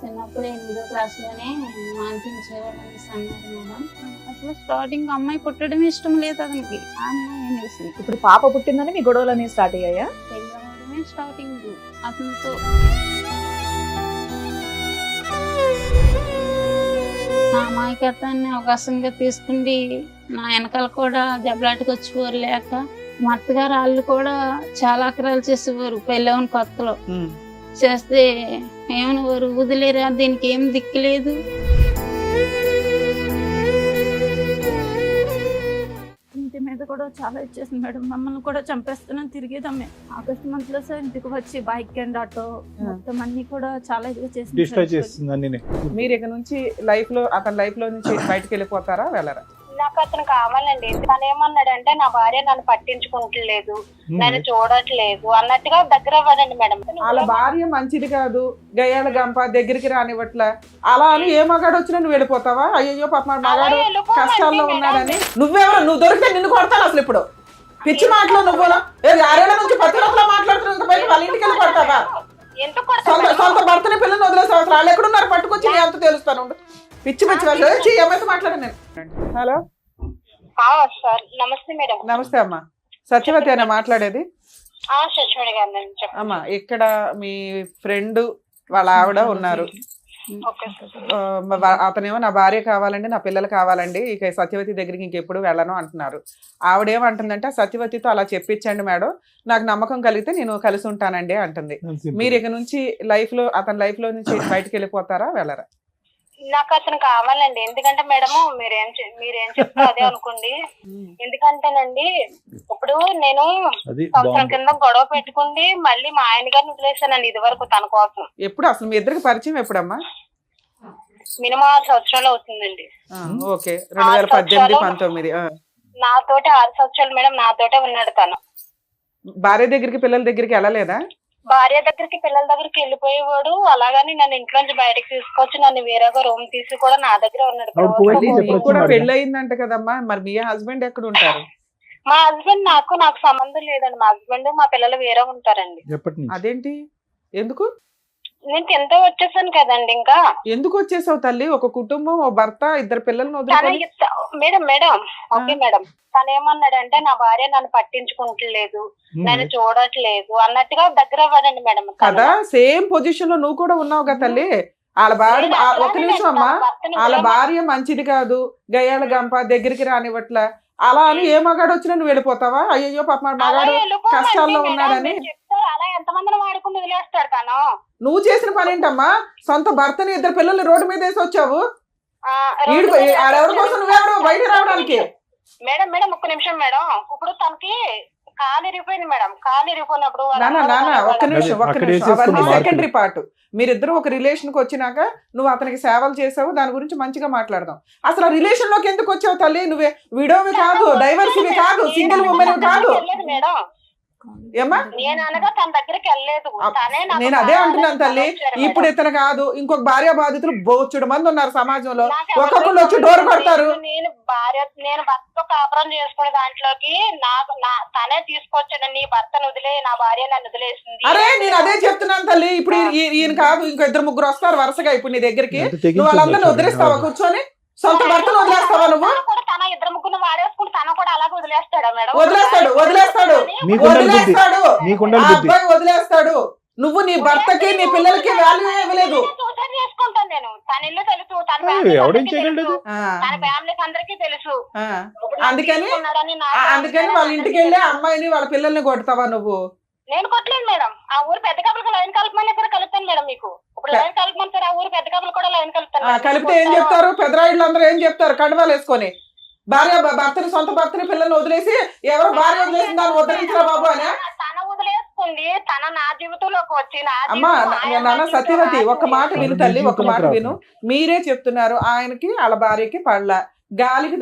చిన్నప్పుడు 8వ క్లాస్లోనే మాన్పించేవాళ్ళు అనేసి అన్నారు మేడం. అసలు స్టార్టింగ్ అమ్మాయి పుట్టడం ఇష్టం లేదు అతనికి. ఆ అమ్మాయి అనేసి ఇప్పుడు పాప పుట్టిందని మీ గొడవలు అనేవి స్టార్ట్ అయ్యాయా? పెళ్ళవడమే స్టార్టింగ్ అతనితో. నా అమాయకత్వాన్ని అవకాశంగా తీసుకుండి నా వెనకాల కూడా దెబ్బలాటకు వచ్చిపోరు లేక మా అత్తగారు వాళ్ళు కూడా చాలా అక్రాలు చేసేవారు పెళ్ళవని కొత్తలో. చేస్తే ఏమనేవారు, వదిలేరా దీనికి ఏం దిక్కులేదు. ఇంటి మీద కూడా చాలా ఇచ్చేసింది మేడం. మమ్మల్ని కూడా చంపేస్తున్నాను తిరిగేదమ్మే. ఆగస్ట్ మంత్ లో సార్ ఇంటికి వచ్చి బైక్ అండ్ ఆటో మొత్తం అన్ని కూడా చాలా ఇదిగా చేసింది. మీరు ఇక నుంచి లైఫ్ లో అతని లైఫ్ లో నుంచి బయటకు వెళ్ళిపోతారా వెళ్ళరా? నాకు అతను కావాలండి. తను ఏమన్నాడంటే నా భార్య నన్ను పట్టించుకుంటలేదు, నన్ను చూడట్లేదు అన్నట్టుగా దగ్గర అవ్వదండి మేడం. వాళ్ళ భార్య మంచిది కాదు, గయ్యాల గంప దగ్గరికి రానివ్వట్ల అలా అని ఏ మగాడు వచ్చినా నువ్వు వెళ్ళిపోతావా? అయ్యో పాప మగాడు కష్టాల్లో ఉన్నాడని. నువ్వెవరు? నువ్వు దొరికితే నిన్ను కొడతాను అసలు. ఇప్పుడు పిచ్చి మాటలు నువ్వు 6 నుంచి 10 రోజులు మాట్లాడుతున్నా వాళ్ళ ఇంటికి వెళ్ళి కొడతావా? సొంత భర్తని పిల్లల్ని వదిలేసావు. అసలు వాళ్ళు ఎక్కడున్నారు పట్టుకొచ్చి నీ అంత తెలుస్తాను. పిచ్చి పిచ్చి వాళ్ళు ఏమైతే మాట్లాడాను నేను. హలో సార్, నమస్తే మేడం. నమస్తే అమ్మా. సత్యవతి అన్న మాట్లాడేది? అమ్మా, ఇక్కడ మీ ఫ్రెండ్ వాళ్ళ ఆవిడ ఉన్నారు. అతనేమో నా భార్య కావాలండి, నా పిల్లలు కావాలండి, ఇక సత్యవతి దగ్గరికి ఇంకెప్పుడు వెళ్ళను అంటున్నారు. ఆవిడేమంటుందంటే సత్యవతితో అలా చెప్పించండి మేడం, నాకు నమ్మకం కలిగితే నేను కలిసి ఉంటానండి అంటుంది. మీరు ఇక నుంచి అతని లైఫ్ లో నుంచి బయటకు వెళ్ళిపోతారా వెళ్ళరా? నాకు అతను కావాలండి. ఎందుకంటే మేడము మీరేం చెప్తారో అదే అనుకోండి. ఎందుకంటేనండి ఇప్పుడు నేను సంవత్సరం కింద గొడవ పెట్టుకుంది మళ్ళీ మా ఆయన గారిని వదిలేసానండి ఇది వరకు తన కోసం. ఎప్పుడు అసలు మీ ఇద్దరికి పరిచయం ఎప్పుడమ్మా? మినిమం 6 సంవత్సరాలు అవుతుందండి. ఓకే, 2018-19. నాతోటి 6 సంవత్సరాలు మేడం నాతోటే ఉన్నాడు తను. భార్య దగ్గరికి పిల్లల దగ్గరికి వెళ్ళలేదా? భార్య దగ్గరికి పిల్లల దగ్గరికి వెళ్ళిపోయేవాడు. అలాగని నన్ను ఇంట్లోంచి బయటకు తీసుకొచ్చి నన్ను వేరేగా రూమ్ తీసి కూడా నా దగ్గర ఉన్నాడు. కూడా పెళ్లి అయిందంట కదమ్మా, మరి మీ హస్బెండ్ ఎక్కడ ఉంటారు? మా హస్బెండ్ నాకు సంబంధం లేదండి. మా హస్బెండ్ మా పిల్లలు వేరే ఉంటారండి. అదేంటి? ఎందుకు? నేను ఎంతో వచ్చేసాను కదండి. ఇంకా ఎందుకు వచ్చేసావు తల్లి? ఒక కుటుంబం, ఓ భర్త, 2 పిల్లలను మేడం ఓకే మేడం. తను ఏమన్నాడంటే నా భార్య నన్ను పట్టించుకుంటలేదు, నన్ను చూడట్లేదు అన్నట్టుగా దగ్గర అవ్వదండి మేడం. కదా, సేమ్ పొజిషన్ లో నువ్వు కూడా ఉన్నావు కదా తల్లి. వాళ్ళ భార్య, ఒక నిమిషం అమ్మా, వాళ్ళ భార్య మంచిది కాదు, గయ్యాల గంప దగ్గరికి రానివ్వట్ల అలా అని ఏ మగాడు వచ్చినా నువ్వు వెళ్ళిపోతావా? అయ్యో పాప మగాడు కష్టాల్లో ఉన్నాడని. అలా ఎంతమందిని వాడుకుని వదిలేస్తాడు తను. నువ్వు చేసిన పని ఏంటమ్మా? సొంత భర్తని 2 పిల్లల్ని రోడ్డు మీద వేసి వచ్చావు. ఎవరి కోసం నువ్వెవరు బయట రావడానికి? మేడం ఒక్క నిమిషం మేడం. ఇప్పుడు తనకి కాలు ఇరిగిపోయింది మేడం. కాలు ఇరిగిపోయినప్పుడు ఒక్క నిమిషం అవన్నీ సెకండరీ పార్ట్. మీరిద్దరు ఒక రిలేషన్ కి వచ్చినాక నువ్వు అతనికి సేవలు చేసావు, దాని గురించి మంచిగా మాట్లాడదాం. అసలు ఆ రిలేషన్ లోకి ఎందుకు వచ్చావు తల్లి? నువ్వే విడోవి కాదు, డైవర్సివి కాదు, సింగిల్ ఉమెన్ కాదు. నేను అదే అంటున్నాను తల్లి. ఇప్పుడు ఇతను కాదు, ఇంకొక భార్య బాధితులు బోచుడు మంది ఉన్నారు సమాజంలో. ఒక్కొక్కరు వచ్చి డోర్ కొడతారు. నేను భర్తతో కాపురం చేసుకునే దాంట్లోకి తనే తీసుకొచ్చాడు. నీ భర్తను వదిలే, నా భార్య నన్ను వదిలేసింది. అరే నేను అదే చెప్తున్నాను తల్లి. ఇప్పుడు ఈయన కాదు, ఇంకో 2-3 వస్తారు వరుసగా ఇప్పుడు నీ దగ్గరికి. నువ్వు వాళ్ళందరినీ వదిలేస్తావా కూర్చొని? సొంత భర్తను వదిలేస్తావా నువ్వు? తన 2-3 వాడేసుకుంటే తను కూడా అలాగే వదిలేస్తాడా మేడం? వదిలేస్తాడు. అబ్బాయి వదిలేస్తాడు. నువ్వు నీ భర్తకి నీ పిల్లలకి వాల్యూ ఇవ్వలేదు. చేసుకుంటాను నేను. తన ఇల్లు తెలుసు, తన ఫ్యామిలీకి అందరికీ తెలుసు. అందుకని వాళ్ళ ఇంటికి వెళ్ళి అమ్మాయిని వాళ్ళ పిల్లల్ని కొడతావా నువ్వు? నేను కొట్టలేదు మేడం. ఆ ఊరు పెద్ద కప్పులకు లైన్ కలపమని ఇక్కడ కలుపుతాను మేడం. మీకు ఇప్పుడు లైన్ కలపమని సార్, ఆ ఊరు పెద్ద కప్పులు కూడా లైన్ కలుపుతాను. కలిపితే ఏం చెప్తారు? పెద్దరాయిళ్ళు అందరూ ఏం చెప్తారు? కండవాలు వేసుకొని భర్తని, సొంత భర్తని పిల్లల్ని వదిలేసి ఎవరో భార్య వదిలేసి దాన్ని ఉద్ధరించరా బాబు అని. తన వదిలేసుకుంది, తన నా జీవితంలోకి వచ్చి అమ్మా నాన్న సత్యవతి ఒక్క మాట విను తల్లి, ఒక్క మాట విను. మీరే చెప్తున్నారు ఆయనకి వాళ్ళ భార్యకి పళ్ళ గాలికి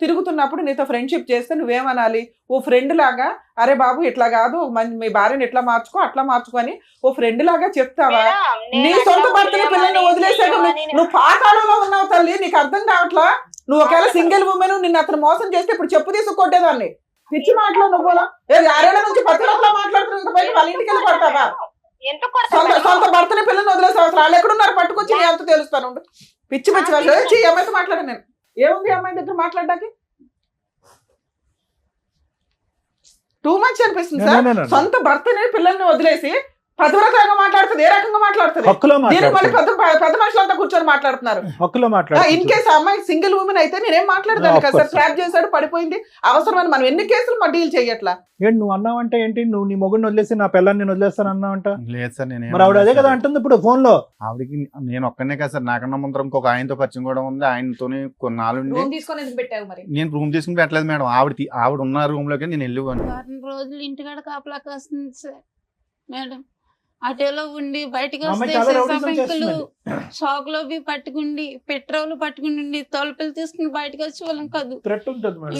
తిరుగుతున్నప్పుడు నీతో ఫ్రెండ్షిప్ చేస్తే నువ్వేమనాలి? ఓ ఫ్రెండ్ లాగా, అరే బాబు ఇట్లా కాదు, మీ భార్యని ఎట్లా మార్చుకో అట్లా మార్చుకొని ఓ ఫ్రెండ్ లాగా చెప్తావా? నీ సొంత భర్తని పిల్లల్ని వదిలేసాక నువ్వు పాతాళంలో ఉన్నావు తల్లి. నీకు అర్థం కావట్లా? నువ్వు ఒకవేళ సింగిల్ ఉమెన్ నిన్ను అతను మోసం చేస్తే ఇప్పుడు చెప్పు తీసుకొట్టేదాన్ని. పిచ్చి మాటలో నువ్వు 6 ఏళ్ల నుంచి 10 రోజులు మాట్లాడుతున్నా వాళ్ళ ఇంటికి వెళ్ళి పడతావా? ఎందుకు కొడతారు మేడం? సొంత భర్తని పిల్లల్ని వదిలేసే అవసరం వాళ్ళు ఎక్కడున్నారు పట్టుకొచ్చి నేను ఎంత తెలుస్తాను ఉండు. పిచ్చి పిచ్చి వాళ్ళు ఈ అమ్మాయితో మాట్లాడాను నేను. ఏముంది ఈ అమ్మాయి దగ్గర మాట్లాడడానికి? టూ మచ్ అనిపిస్తుంది సార్. సొంత భర్తని పిల్లల్ని వదిలేసి పదవరకంగా మాట్లాడుతుంది. ఏ రకంగా మాట్లాడుతుంది? దీనికి మళ్ళీ పెద్ద మనుషులంతా కూర్చొని మాట్లాడుతున్నారు. ఇన్ కేసు అమ్మాయి సింగిల్ ఉమెన్ అయితే నేనేం మాట్లాడదాను కదా సార్. ట్రాప్ చేశాడు, పడిపోయింది, అవసరమని మనం ఎన్ని కేసులు మా డీల్ చేయట్లా. ఏంటి నువ్వు అన్నావంటే ఏంటి? నువ్వు నీ మొగుడిని వదిలేసి నా పిల్లని నేను వదిలేస్తాను అన్నావంట? లేదు సార్, నేను మరి ఆవిడ అదే కదా అంటుంది ఇప్పుడు ఫోన్ లో. ఆవిడకి నేను ఒక్కనే కదా సార్, నాకన్నా ముందర ఇంకొక ఆయనతో పరిచయం కూడా ఉంది. ఆయనతోనే కొన్నాళ్ళు రూమ్ తీసుకొని ఎందుకు పెట్టావు మరి? నేను రూమ్ తీసుకుని పెట్టలేదు మేడం. ఆవిడ ఉన్న రూమ్ లోకి నేను వెళ్ళిపోయాను. వారం రోజులు ఇంటికాడ కాపలా కాస్తుంది సార్ మేడం. అటోలో ఉండి బయటకు వస్తే షాక్ లో పట్టుకుండి పెట్రోల్ పట్టుకుని తలుపులు తీసుకుని బయటకు వచ్చే వాళ్ళం కాదు.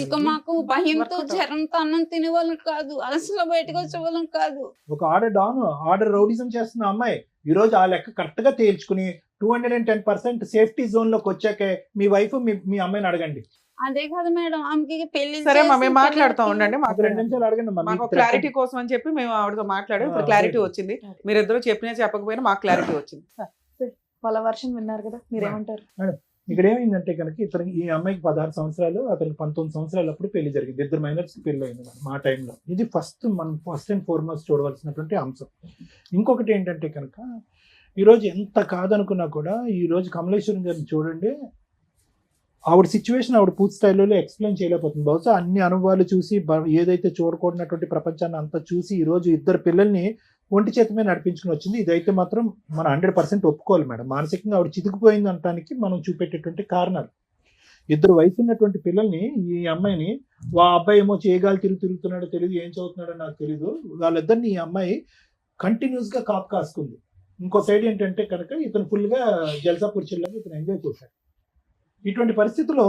ఇంకా మాకు భయంతో జ్వరంతో అన్నం తినే వాళ్ళం కాదు. అలసలో బయటకు వచ్చే వాళ్ళం కాదు. ఒక ఆర్డర్ రౌడిజం చేస్తున్న అమ్మాయి ఈ రోజు ఆ లెక్క కరెక్ట్ గా తేల్చుకుని 210% సేఫ్టీ జోన్ లోకి వచ్చాకే మీ వైఫ్ మీ అమ్మాయిని అడగండి. అదే కదా మేడం, ఆమెకి పెళ్లి. సరే మేము మాట్లాడుతాం ఉండండి. మాకు 2 నిమిషాలు అడగండి. మాకు క్లారిటీ కోసం అని చెప్పి మేము ఆవిడతో మాట్లాడాం. ఇప్పుడు క్లారిటీ వచ్చింది. మీరిద్దరు చెప్పినా చెప్పకపోయినా మాకు క్లారిటీ వచ్చింది. వాళ్ళ వర్షన్ విన్నారు కదా, మీరేమంటారు? ఇక్కడ ఏమైందంటే కనుక ఈ అమ్మాయికి 16 సంవత్సరాలు, అతనికి 19 సంవత్సరాలు అప్పుడు పెళ్లి జరిగింది. 2 మైనర్స్ పెళ్లి అయింది మా టైంలో. ఇది ఫస్ట్ అండ్ ఫార్మోస్ట్ చూడవలసినటువంటి అంశం. ఇంకొకటి ఏంటంటే కనుక ఈరోజు ఎంత కాదనుకున్నా కూడా ఈరోజు కమలేశ్వరం గారిని చూడండి, ఆవిడ సిచ్యువేషన్ ఆవిడ పూర్తి స్థాయిలో ఎక్స్ప్లెయిన్ చేయలేకపోతుంది. బహుశా అన్ని అనుభవాలు చూసి ఏదైతే చూడకూడనటువంటి ప్రపంచాన్ని అంతా చూసి ఈరోజు 2 పిల్లల్ని ఒంటి చేతమే నడిపించుకుని వచ్చింది. ఇదైతే మాత్రం మనం 100% ఒప్పుకోవాలి మేడం. మానసికంగా ఆవిడ చితికిపోయింది అనడానికి మనం చూపెట్టేటువంటి కారణాలు. 2 వయసు ఉన్నటువంటి పిల్లల్ని, ఈ అమ్మాయిని అబ్బాయి ఏమో చేయగాలి తిరుగుతున్నాడో తెలియదు, ఏం చదువుతున్నాడో నాకు తెలియదు, వాళ్ళిద్దరిని ఈ అమ్మాయి కంటిన్యూస్గా కాపు కాసుకుంది. ఇంకో సైడ్ ఏంటంటే కనుక ఇతను ఫుల్గా జల్సాపూర్ చిల్లని ఇతను ఎంజాయ్ చేశాడు. ఇటువంటి పరిస్థితుల్లో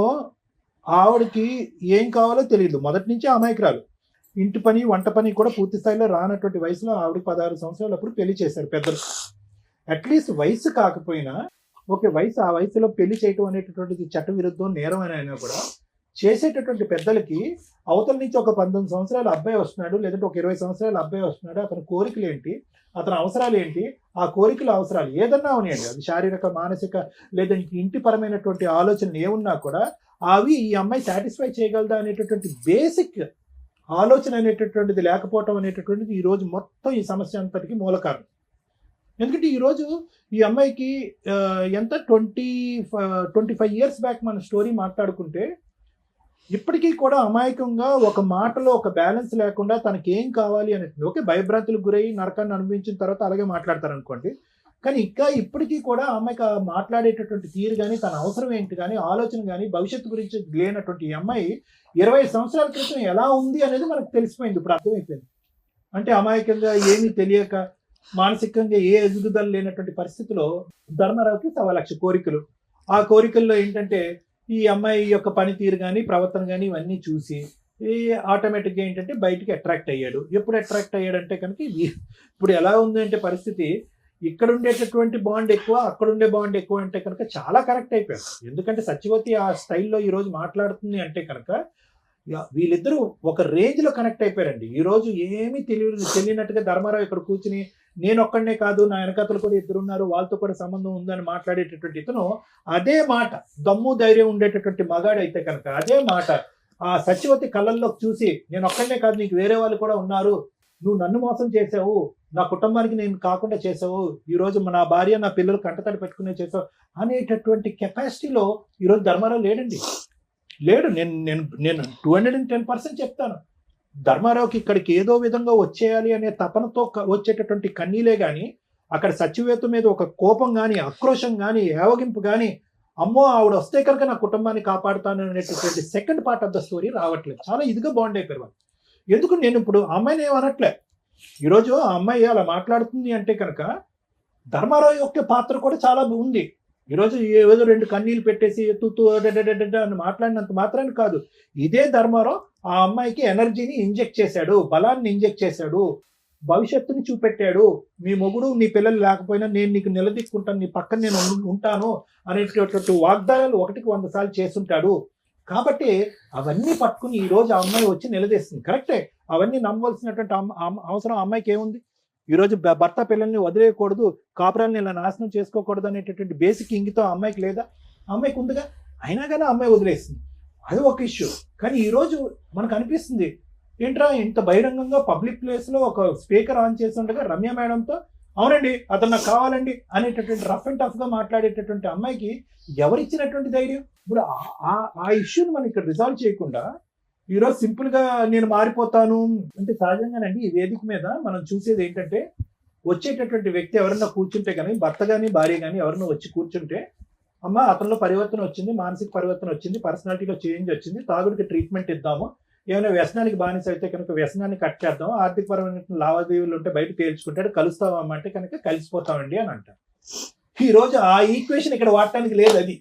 ఆవిడకి ఏం కావాలో తెలియదు. మొదటి నుంచి అమాయకురాలు. ఇంటి పని వంట పని కూడా పూర్తి స్థాయిలో రానటువంటి వయసులో ఆవిడకి 16 సంవత్సరాలు అప్పుడు పెళ్లి చేశారు పెద్దలు. అట్లీస్ట్ వయసు కాకపోయినా ఓకే, ఆ వయసులో పెళ్లి చేయటం అనేటటువంటిది చట్ట విరుద్ధం, నేరం అని అయినా కూడా చేసేటటువంటి పెద్దలకి అవతల నుంచి ఒక 19 సంవత్సరాల అబ్బాయి వస్తున్నాడు, లేదంటే ఒక 20 సంవత్సరాల అబ్బాయి వస్తున్నాడు, అతని కోరికలు ఏంటి, అతని అవసరాలు ఏంటి, ఆ కోరికల అవసరాలు ఏదన్నా ఉన్నాయండి, అది శారీరక మానసిక లేదంటే ఇంటి పరమైనటువంటి ఆలోచనలు ఏమున్నా కూడా అవి ఈ అమ్మాయి సాటిస్ఫై చేయగలదా అనేటటువంటి బేసిక్ ఆలోచన అనేటటువంటిది లేకపోవటం అనేటటువంటిది ఈరోజు మొత్తం ఈ సమస్య అంతటికి మూల కారణం. ఎందుకంటే ఈరోజు ఈ అమ్మాయికి ఎంత 25 ఇయర్స్ బ్యాక్ మన స్టోరీ మాట్లాడుకుంటే ఇప్పటికీ కూడా అమాయకంగా ఒక మాటలో ఒక బ్యాలెన్స్ లేకుండా తనకి ఏం కావాలి అనేది, ఓకే భయభ్రాంతులకు గురయ్యి నరకాన్ని అనుభవించిన తర్వాత అలాగే మాట్లాడతారు అనుకోండి, కానీ ఇప్పటికీ కూడా అమ్మాయికి మాట్లాడేటటువంటి తీరు కానీ, తన అవసరం ఏంటి కానీ, ఆలోచన కానీ, భవిష్యత్తు గురించి లేనటువంటి ఈ అమ్మాయి 20 సంవత్సరాల క్రితం ఎలా ఉంది అనేది మనకు తెలిసిపోయింది, ఇప్పుడు అర్థమైపోయింది. అంటే అమాయకంగా ఏమీ తెలియక మానసికంగా ఏ ఎదుగుదల లేనటువంటి పరిస్థితిలో ధర్మారావుకి 1,00,000 కోరికలు. ఆ కోరికల్లో ఏంటంటే ఈ అమ్మాయి యొక్క పనితీరు కానీ, ప్రవర్తన కానీ ఇవన్నీ చూసి ఆటోమేటిక్గా ఏంటంటే బయటికి అట్రాక్ట్ అయ్యాడు. ఎప్పుడు అట్రాక్ట్ అయ్యాడంటే కనుక ఇప్పుడు ఎలా ఉంది అంటే పరిస్థితి, ఇక్కడ ఉండేటటువంటి బాండ్ ఎక్కువ, అక్కడ ఉండే బాండ్ ఎక్కువ అంటే కనుక చాలా కనెక్ట్ అయిపోయాడు. ఎందుకంటే సత్యవతి ఆ స్టైల్లో ఈరోజు మాట్లాడుతుంది అంటే కనుక వీళ్ళిద్దరూ ఒక రేంజ్లో కనెక్ట్ అయిపోయారండి. ఈరోజు ఏమీ తెలియనట్టుగా ధర్మారావు ఇక్కడ కూర్చుని నేను ఒక్కడనే కాదు, నా వెనకతలు కూడా 2 ఉన్నారు, వాళ్ళతో కూడా సంబంధం ఉందని మాట్లాడేటటువంటి ఇతను అదే మాట దమ్ము ధైర్యం ఉండేటటువంటి మగాడు అయితే కనుక అదే మాట ఆ సత్యవతి కళ్ళల్లో చూసి నేను ఒక్కడనే కాదు, నీకు వేరే వాళ్ళు కూడా ఉన్నారు, నువ్వు నన్ను మోసం చేసావు, నా కుటుంబానికి నేను కాకుండా చేసావు, ఈరోజు నా భార్య నా పిల్లలు కంటతడి పెట్టుకునే చేసావు అనేటటువంటి కెపాసిటీలో ఈరోజు ధర్మారావు లేడండి. లేడు. నేను 210% చెప్తాను. ధర్మారావుకి ఇక్కడికి ఏదో విధంగా వచ్చేయాలి అనే తపనతో వచ్చేటటువంటి కన్నీలే కానీ, అక్కడ సత్యవేత మీద ఒక కోపం కానీ, ఆక్రోషం కానీ, ఏవగింపు కానీ, అమ్మో ఆవిడ వస్తే కనుక నా కుటుంబాన్ని కాపాడుతాను అనేటటువంటి second part of the story రావట్లేదు. చాలా ఇదిగా బాండ్ అయిపోయారు. ఎందుకు నేను ఇప్పుడు అమ్మాయిని ఏమనట్లే, ఈరోజు ఆ అమ్మాయి అలా మాట్లాడుతుంది అంటే కనుక ధర్మారావు యొక్క పాత్ర కూడా చాలా ఉంది. ఈరోజు ఏదో 2 కన్నీళ్ళు పెట్టేసి తుతు అని మాట్లాడినంత మాత్రాన్ని కాదు, ఇదే ధర్మారావు ఆ అమ్మాయికి ఎనర్జీని ఇంజెక్ట్ చేశాడు, బలాన్ని ఇంజెక్ట్ చేశాడు, భవిష్యత్తుని చూపెట్టాడు. మీ మొగుడు నీ పిల్లలు లేకపోయినా నేను నీకు నిలదీక్కుంటాను, నీ పక్కన నేను ఉంటాను అనేటటువంటి వాగ్దానాలు 1కి 100 సార్లు చేస్తుంటాడు. కాబట్టి అవన్నీ పట్టుకుని ఈరోజు ఆ అమ్మాయి వచ్చి నిలదీస్తుంది. కరెక్టే, అవన్నీ నమ్మవలసినటువంటి అవసరం అమ్మాయికి ఏముంది? ఈరోజు భర్త పిల్లల్ని వదిలేయకూడదు, కాపురాలను ఇలా నాశనం చేసుకోకూడదు అనేటటువంటి బేసిక్ ఇంగితం ఆ అమ్మాయికి లేదా? అమ్మాయికి ఉందిగా, అయినా కానీ అమ్మాయి వదిలేస్తుంది. అది ఒక ఇష్యూ. కానీ ఈరోజు మనకు అనిపిస్తుంది ఏంట్రా ఇంత బహిరంగంగా పబ్లిక్ ప్లేస్లో ఒక స్పీకర్ ఆన్ చేసి ఉండగా రమ్య మేడంతో అవునండి అతను నాకు కావాలండి అనేటటువంటి రఫ్ అండ్ టఫ్గా మాట్లాడేటటువంటి అమ్మాయికి ఎవరిచ్చినటువంటి ధైర్యం? ఇప్పుడు ఆ ఇష్యూని మనం ఇక్కడ రిజాల్వ్ చేయకుండా ఈరోజు సింపుల్గా నేను మారిపోతాను అంటే సహజంగానండి ఈ వేదిక మీద మనం చూసేది ఏంటంటే వచ్చేటటువంటి వ్యక్తి ఎవరన్నా కూర్చుంటే కానీ భర్త కానీ భార్య కానీ ఎవరన్నా వచ్చి కూర్చుంటే అమ్మ అతనిలో పరివర్తన వచ్చింది, మానసిక పరివర్తన వచ్చింది, పర్సనాలిటీలో చేంజ్ వచ్చింది, తాగుడికి ట్రీట్మెంట్ ఇద్దాము, ఏమైనా వ్యసనానికి బానిస అయితే కనుక వ్యసనాన్ని కట్ చేద్దాం, ఆర్థికపరమైన లావాదేవీలు ఉంటే బయట తేల్చుకుంటాడు, కలుస్తామమ్మ అంటే కనుక కలిసిపోతామండి అని అంటారు. ఈరోజు ఆ ఈక్వేషన్ ఇక్కడ వాడటానికి లేదు. అది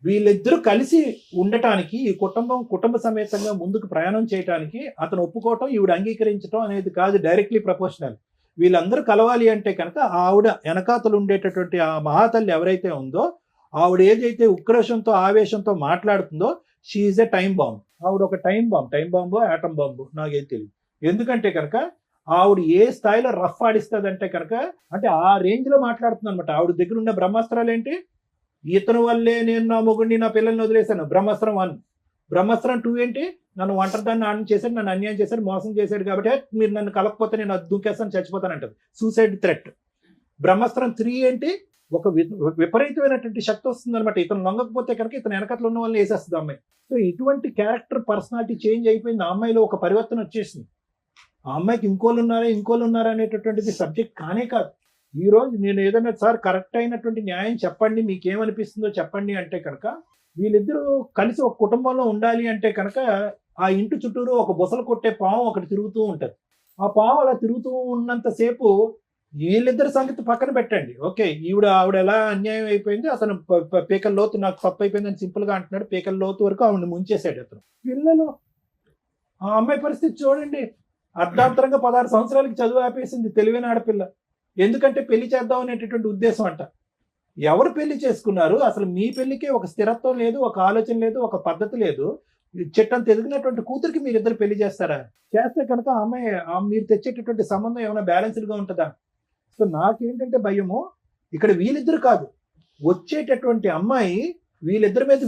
వీళ్ళిద్దరూ కలిసి ఉండటానికి ఈ కుటుంబ సమేతంగా ముందుకు ప్రయాణం చేయడానికి అతను ఒప్పుకోవటం ఈవిడ అంగీకరించడం అనేది కాదు డైరెక్ట్లీ ప్రపోర్షనల్. వీళ్ళందరూ కలవాలి అంటే కనుక ఆవిడ వెనకాతలు ఉండేటటువంటి ఆ మహాతల్లి ఎవరైతే ఉందో ఆవిడ ఏదైతే ఉక్రోషంతో ఆవేశంతో మాట్లాడుతుందో she is a time bomb. ఆవిడ ఒక టైం బాంబు ఆటం బాంబు నాకేం తెలియదు. ఎందుకంటే కనుక ఆవిడ ఏ స్థాయిలో రఫ్ ఆడిస్తుంది అంటే కనుక అంటే ఆ రేంజ్ లో మాట్లాడుతుంది అనమాట. ఆవిడ దగ్గర ఉన్న బ్రహ్మాస్త్రాలు ఏంటి? ఇతను వల్లే నేను నా మొగుడిని నా పిల్లల్ని వదిలేశాను, బ్రహ్మాస్త్రం 1. బ్రహ్మాస్త్రం 2 ఏంటి? నన్ను ఒంటరిదాన్ని ఆనం చేశాడు, నన్ను అన్యాయం చేశాడు, మోసం చేశాడు కాబట్టి మీరు నన్ను కలకపోతే నేను అది దూకేస్తాను, చచ్చిపోతానంటది, సూసైడ్ థ్రెట్. బ్రహ్మాస్త్రం 3 ఏంటి? ఒక విపరీతమైనటువంటి శక్తి వస్తుంది అనమాట. ఇతను లొంగకపోతే కనుక ఇతను వెనకట్లు ఉన్న వాళ్ళని వేసేస్తుంది అమ్మాయి. సో ఇటువంటి క్యారెక్టర్ పర్సనాలిటీ చేంజ్ అయిపోయింది. ఆ అమ్మాయిలో ఒక పరివర్తన వచ్చేసింది. ఆ అమ్మాయికి ఇంకోళ్ళు ఉన్నారా అనేటటువంటిది సబ్జెక్ట్ కానే కాదు. ఈ రోజు నేను ఏదైనా సార్ కరెక్ట్ అయినటువంటి న్యాయం చెప్పండి, మీకేమనిపిస్తుందో చెప్పండి అంటే కనుక వీళ్ళిద్దరూ కలిసి ఒక కుటుంబంలో ఉండాలి అంటే కనుక ఆ ఇంటి చుట్టూరు ఒక బుసలు కొట్టే పాము ఒకటి తిరుగుతూ ఉంటుంది. ఆ పాము అలా తిరుగుతూ ఉన్నంతసేపు వీళ్ళిద్దరి సంగతి పక్కన పెట్టండి. ఓకే, ఆవిడ ఎలా అన్యాయం అయిపోయింది, అతను పీకల లోతు నాకు తప్పు అయిపోయిందని సింపుల్గా అంటున్నాడు, పీకల లోతు వరకు ఆవిడని ముంచేశాడు అతను. పిల్లలు, ఆ అమ్మాయి పరిస్థితి చూడండి, అర్ధాంతరంగా 16 సంవత్సరాలకి చదువు ఆపేసింది, తెలివైన ఆడపిల్ల. ఎందుకంటే పెళ్లి చేద్దాం అనేటటువంటి ఉద్దేశం అంట. ఎవరు పెళ్లి చేసుకున్నారు? అసలు మీ పెళ్లికే ఒక స్థిరత్వం లేదు, ఒక ఆలోచన లేదు, ఒక పద్ధతి లేదు. చెట్టంత ఎదిగినటువంటి కూతురికి మీరిద్దరు పెళ్లి చేస్తారా? చేస్తే కనుక అమ్మాయి మీరు తెచ్చేటటువంటి సంబంధం ఏమైనా బ్యాలెన్స్డ్గా ఉంటుందా? సో నాకేంటంటే భయము ఇక్కడ వీళ్ళిద్దరు కాదు, వచ్చేటటువంటి అమ్మాయి వీళ్ళిద్దరి మీద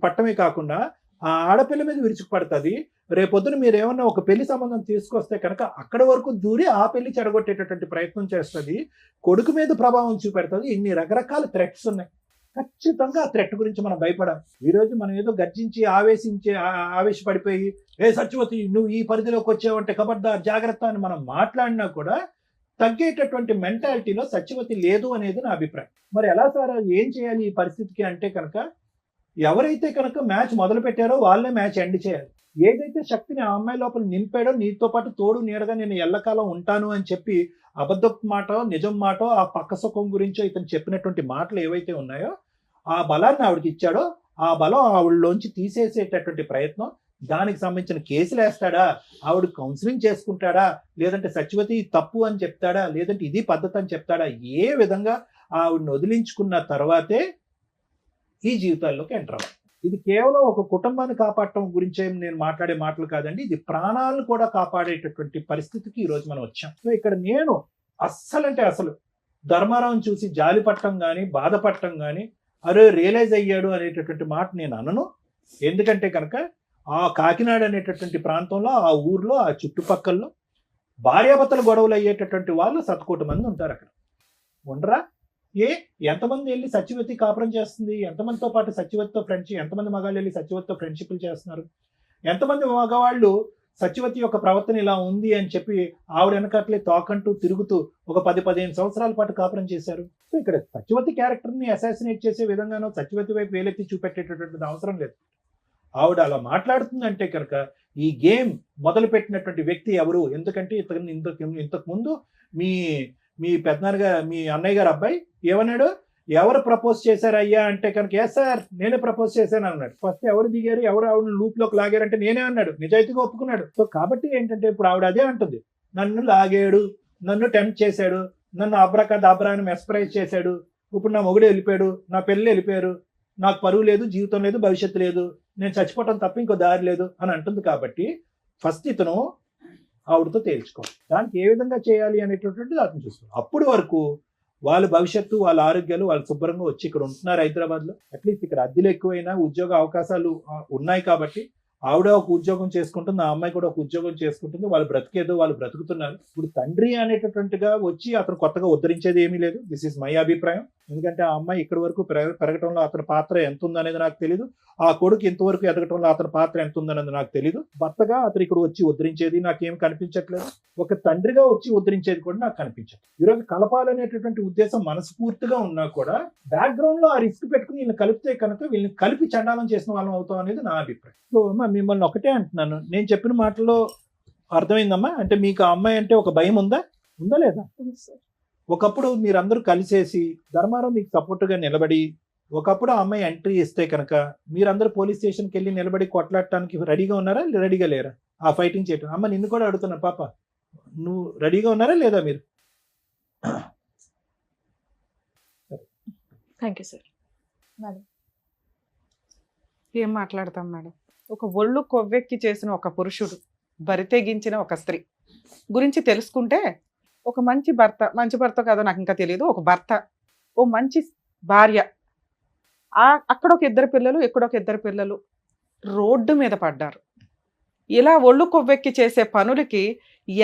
పట్టమే కాకుండా ఆ ఆడపిల్ల మీద విరుచుకుపడుతుంది. రేపొద్దున మీరు ఏమన్నా ఒక పెళ్లి సంబంధం తీసుకొస్తే కనుక అక్కడ వరకు దూరి ఆ పెళ్లి చెడగొట్టేటటువంటి ప్రయత్నం చేస్తుంది, కొడుకు మీద ప్రభావం చూపెడుతుంది. ఇన్ని రకరకాల థ్రెట్స్ ఉన్నాయి. ఖచ్చితంగా ఆ థ్రెట్ గురించి మనం భయపడాలి. ఈరోజు మనం ఏదో గర్జించి ఆవేశపడిపోయి సత్యవతి నువ్వు ఈ పరిధిలోకి వచ్చావంటే కబడ్దార్ జాగ్రత్త అని మనం మాట్లాడినా కూడా తగ్గేటటువంటి మెంటాలిటీలో సత్యవతి లేదు అనేది నా అభిప్రాయం. మరి ఎలా సార్ ఏం చేయాలి ఈ పరిస్థితికి అంటే కనుక ఎవరైతే కనుక మ్యాచ్ మొదలు పెట్టారో వాళ్ళే మ్యాచ్ ఎండ్ చేయాలి. ఏదైతే శక్తిని ఆ అమ్మాయి లోపల నింపాడో నీతో పాటు తోడు నీడగా నేను ఎల్లకాలం ఉంటాను అని చెప్పి అబద్ధపు మాట నిజం మాట ఆ పక్క సుఖం గురించో ఇతను చెప్పినటువంటి మాటలు ఏవైతే ఉన్నాయో ఆ బలాన్ని ఆవిడకి ఇచ్చాడో ఆ బలం ఆవిడలోంచి తీసేసేటటువంటి ప్రయత్నం, దానికి సంబంధించిన కేసులు వేస్తాడా, ఆవిడ కౌన్సిలింగ్ చేసుకుంటాడా, లేదంటే సత్యవతి తప్పు అని చెప్తాడా, లేదంటే ఇది పద్ధతి అని చెప్తాడా, ఏ విధంగా ఆవిడని వదిలించుకున్న తర్వాతే ఈ జీవితాల్లోకి ఎంటర్ అవ్వాలి. ఇది కేవలం ఒక కుటుంబాన్ని కాపాడటం గురించే నేను మాట్లాడే మాటలు కాదండి, ఇది ప్రాణాలను కూడా కాపాడేటటువంటి పరిస్థితికి ఈరోజు మనం వచ్చాం. సో ఇక్కడ నేను అస్సలు ధర్మారావుని చూసి జాలి పట్టడం కానీ బాధపడటం కానీ అరే రియలైజ్ అయ్యాడు అనేటటువంటి మాట నేను అనను. ఎందుకంటే కనుక ఆ కాకినాడ అనేటటువంటి ప్రాంతంలో ఆ ఊర్లో ఆ చుట్టుపక్కల్లో భార్యాభర్తల గొడవలు అయ్యేటటువంటి వాళ్ళు 1,000,000 మంది ఉంటారు. అక్కడ ఉండరా? ఎంతమంది వెళ్ళి సత్యవతి కాపురం చేస్తుంది? ఎంతమందితో పాటు సత్యవతితో ఫ్రెండ్షిప్, ఎంతమంది మగాళ్ళు వెళ్ళి సత్యవతితో ఫ్రెండ్షిప్లు చేస్తున్నారు? ఎంతమంది మగవాళ్ళు సత్యవతి యొక్క ప్రవర్తన ఇలా ఉంది అని చెప్పి ఆవిడ వెనకట్లే తోకంటూ తిరుగుతూ ఒక 10-15 సంవత్సరాల పాటు కాపురం చేశారు. సో ఇక్కడ సత్యవతి క్యారెక్టర్ని అసాసినేట్ చేసే విధంగానో సత్యవతి వైపు వేలెత్తి చూపెట్టేటటువంటి అవసరం లేదు. ఆవిడ అలా మాట్లాడుతుందంటే కనుక ఈ గేమ్ మొదలు పెట్టినటువంటి వ్యక్తి ఎవరు? ఎందుకంటే ఇంతకు ముందు మీ పెద్దనాన్నగారు మీ అన్నయ్య గారు అబ్బాయి ఏమన్నాడు? ఎవరు ప్రపోజ్ చేశారు అయ్యా అంటే కనుక ఎస్ సార్ నేనే ప్రపోజ్ చేశాను అన్నాడు. ఫస్ట్ ఎవరు దిగారు, ఎవరు ఆవిడ లూప్లోకి లాగారంటే నేనే అన్నాడు, నిజాయితీగా ఒప్పుకున్నాడు. సో కాబట్టి ఏంటంటే ఇప్పుడు ఆవిడ అదే అంటుంది, నన్ను లాగాడు, నన్ను టెంప్ట్ చేశాడు, నన్ను అబ్రాని మెస్పరైజ్ చేశాడు, ఇప్పుడు నా మొగుడు వెళ్ళిపోయాడు, నా పెళ్ళి వెళ్ళిపోయారు, నాకు పరువు లేదు, జీవితం లేదు, భవిష్యత్తు లేదు, నేను చచ్చిపోవటం తప్ప ఇంకో దారి లేదు అని అంటుంది. కాబట్టి ఫస్ట్ ఇతను ఆవిడతో తేల్చుకోవాలి. దానికి ఏ విధంగా చేయాలి అనేటటువంటిది అతను చూసుకోవాలి. అప్పటి వరకు వాళ్ళ భవిష్యత్తు, వాళ్ళ ఆరోగ్యాలు వాళ్ళు శుభ్రంగా వచ్చి ఇక్కడ ఉంటున్నారు హైదరాబాద్లో. అట్లీస్ట్ ఇక్కడ అద్దెలు ఎక్కువైనా ఉద్యోగ అవకాశాలు ఉన్నాయి కాబట్టి ఆవిడ ఒక ఉద్యోగం చేసుకుంటుంది, ఆ అమ్మాయి కూడా ఒక ఉద్యోగం చేసుకుంటుంది, వాళ్ళు బ్రతికేదో వాళ్ళు బ్రతుకుతున్నారు. ఇప్పుడు తండ్రి అనేటటువంటిగా వచ్చి అతను కొత్తగా ఉద్ధరించేది ఏమీ లేదు. దిస్ ఈజ్ మై అభిప్రాయం. ఎందుకంటే ఆ అమ్మాయి ఇక్కడి వరకు పెరగటంలో అతని పాత్ర ఎంత ఉందనేది నాకు తెలియదు. ఆ కొడుకు ఇంతవరకు ఎదగటంలో అతని పాత్ర ఎంత ఉందనేది నాకు తెలియదు. భర్తగా అతను ఇక్కడ వచ్చి ఉద్ధరించేది నాకేం కనిపించట్లేదు. ఒక తండ్రిగా వచ్చి ఉద్ధరించేది కూడా నాకు కనిపించదు. ఈరోజు కలపాలనేటటువంటి ఉద్దేశం మనస్ఫూర్తిగా ఉన్నా కూడా బ్యాక్గ్రౌండ్ లో ఆ రిస్క్ పెట్టుకుని వీళ్ళని కలిపితే కనుక వీళ్ళని కలిపి చండాలం చేసిన వాళ్ళం అవుతాం అనేది నా అభిప్రాయం. సో అమ్మా మిమ్మల్ని ఒకటే అంటున్నాను, నేను చెప్పిన మాటల్లో అర్థమైందమ్మా? అంటే మీకు ఆ అమ్మాయి అంటే ఒక భయం ఉందా లేదా? ఒకప్పుడు మీరందరూ కలిసేసి ధర్మారావు మీకు సపోర్ట్గా నిలబడి ఒకప్పుడు ఆ అమ్మాయి ఎంట్రీ ఇస్తే కనుక మీరందరూ పోలీస్ స్టేషన్కి వెళ్ళి నిలబడి కొట్లాడటానికి రెడీగా ఉన్నారా, రెడీగా లేరా ఆ ఫైటింగ్ చేయటం? అమ్మ నిన్ను కూడా అడుగుతున్నా పాప, నువ్వు రెడీగా ఉన్నారా లేదా మీరు? Thank you sir. ఏం మాట్లాడతాం మేడం? ఒక ఒళ్ళు కొవ్వెక్కి చేసిన ఒక పురుషుడు, బరితెగించిన ఒక స్త్రీ గురించి తెలుసుకుంటే ఒక మంచి భర్త కాదో నాకు ఇంకా తెలియదు, ఒక భర్త, ఓ మంచి భార్య, అక్కడ ఒక ఇద్దరు పిల్లలు, ఇక్కడ ఒక ఇద్దరు పిల్లలు రోడ్డు మీద పడ్డారు. ఇలా ఒళ్ళు కొవ్వెక్కి చేసే పనులకి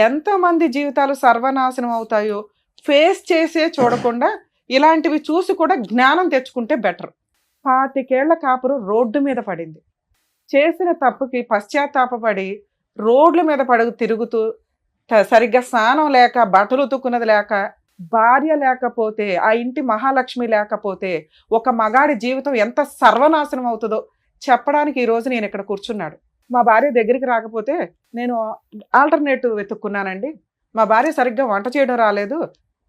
ఎంతమంది జీవితాలు సర్వనాశనం అవుతాయో ఫేస్ చేసే చూడకుండా ఇలాంటివి చూసి కూడా జ్ఞానం తెచ్చుకుంటే బెటర్. 25 ఏళ్ల కాపురు రోడ్డు మీద పడింది. చేసిన తప్పుకి పశ్చాత్తాపపడి రోడ్ల మీద తిరుగుతూ సరిగ్గా స్నానం లేక, బట్టలు ఉతుక్కున్నది లేక, భార్య లేకపోతే, ఆ ఇంటి మహాలక్ష్మి లేకపోతే ఒక మగాడి జీవితం ఎంత సర్వనాశనం అవుతుందో చెప్పడానికి ఈరోజు నేను ఇక్కడ కూర్చున్నాడు. మా భార్య దగ్గరికి రాకపోతే నేను ఆల్టర్నేటివ్ వెతుక్కున్నానండి. మా భార్య సరిగ్గా వంట చేయడం రాలేదు,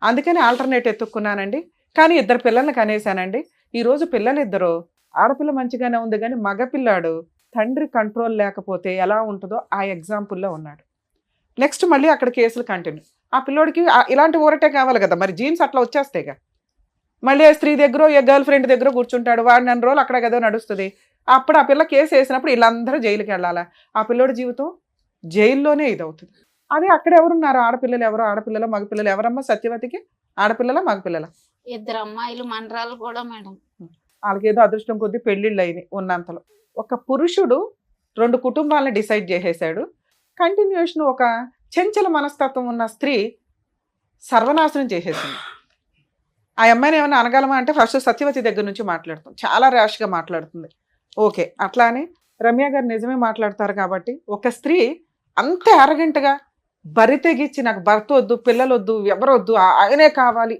అందుకని ఆల్టర్నేటివ్ వెతుక్కున్నానండి. కానీ 2 పిల్లల్ని కనేసానండి. ఈరోజు పిల్లలిద్దరూ, ఆడపిల్ల మంచిగానే ఉంది కానీ మగపిల్లాడు తండ్రి కంట్రోల్ లేకపోతే ఎలా ఉంటుందో ఆ ఎగ్జాంపుల్లో ఉన్నాడు. నెక్స్ట్ మళ్ళీ అక్కడ కేసులు కంటిన్యూ. ఆ పిల్లోడికి ఇలాంటి ఊరటే కావాలి కదా, మరి జీన్స్ అట్లా వచ్చేస్తాయిగా. మళ్ళీ స్త్రీ దగ్గర, ఏ గర్ల్ ఫ్రెండ్ దగ్గర కూర్చుంటాడు, వాడు 4 రోజులు అక్కడ కదా నడుస్తుంది. అప్పుడు ఆ పిల్ల కేసు వేసినప్పుడు వీళ్ళందరూ జైలుకి వెళ్ళాలా? ఆ పిల్లోడి జీవితం జైల్లోనే ఇదవుతుంది. అదే అక్కడ ఎవరున్నారు? ఆడపిల్లలు ఎవరు? ఆడపిల్లలు మగపిల్లలు ఎవరమ్మా సత్యవతికి? ఆడపిల్లల మగపిల్లల? 2 అమ్మాయిలు మనరాలు కూడా మేడం. వాళ్ళకి ఏదో అదృష్టం కొద్దీ పెళ్ళిళ్ళు అయినాయి ఉన్నంతలో. ఒక పురుషుడు 2 కుటుంబాలను డిసైడ్ చేసేసాడు. కంటిన్యూషన్ ఒక చెంచల మనస్తత్వం ఉన్న స్త్రీ సర్వనాశనం చేసేసింది. ఆ అమ్మాయిని ఏమైనా అనగలమా అంటే ఫస్ట్ సత్యవతి దగ్గర నుంచి మాట్లాడుతుంది. చాలా ర్యాష్గా మాట్లాడుతుంది. ఓకే, అట్లా అని రమ్య గారు నిజమే మాట్లాడతారు కాబట్టి ఒక స్త్రీ అంత అరగంటగా బరి తెగించి నాకు భర్త వద్దు, పిల్లలు వద్దు, ఎవరొద్దు, ఆయనే కావాలి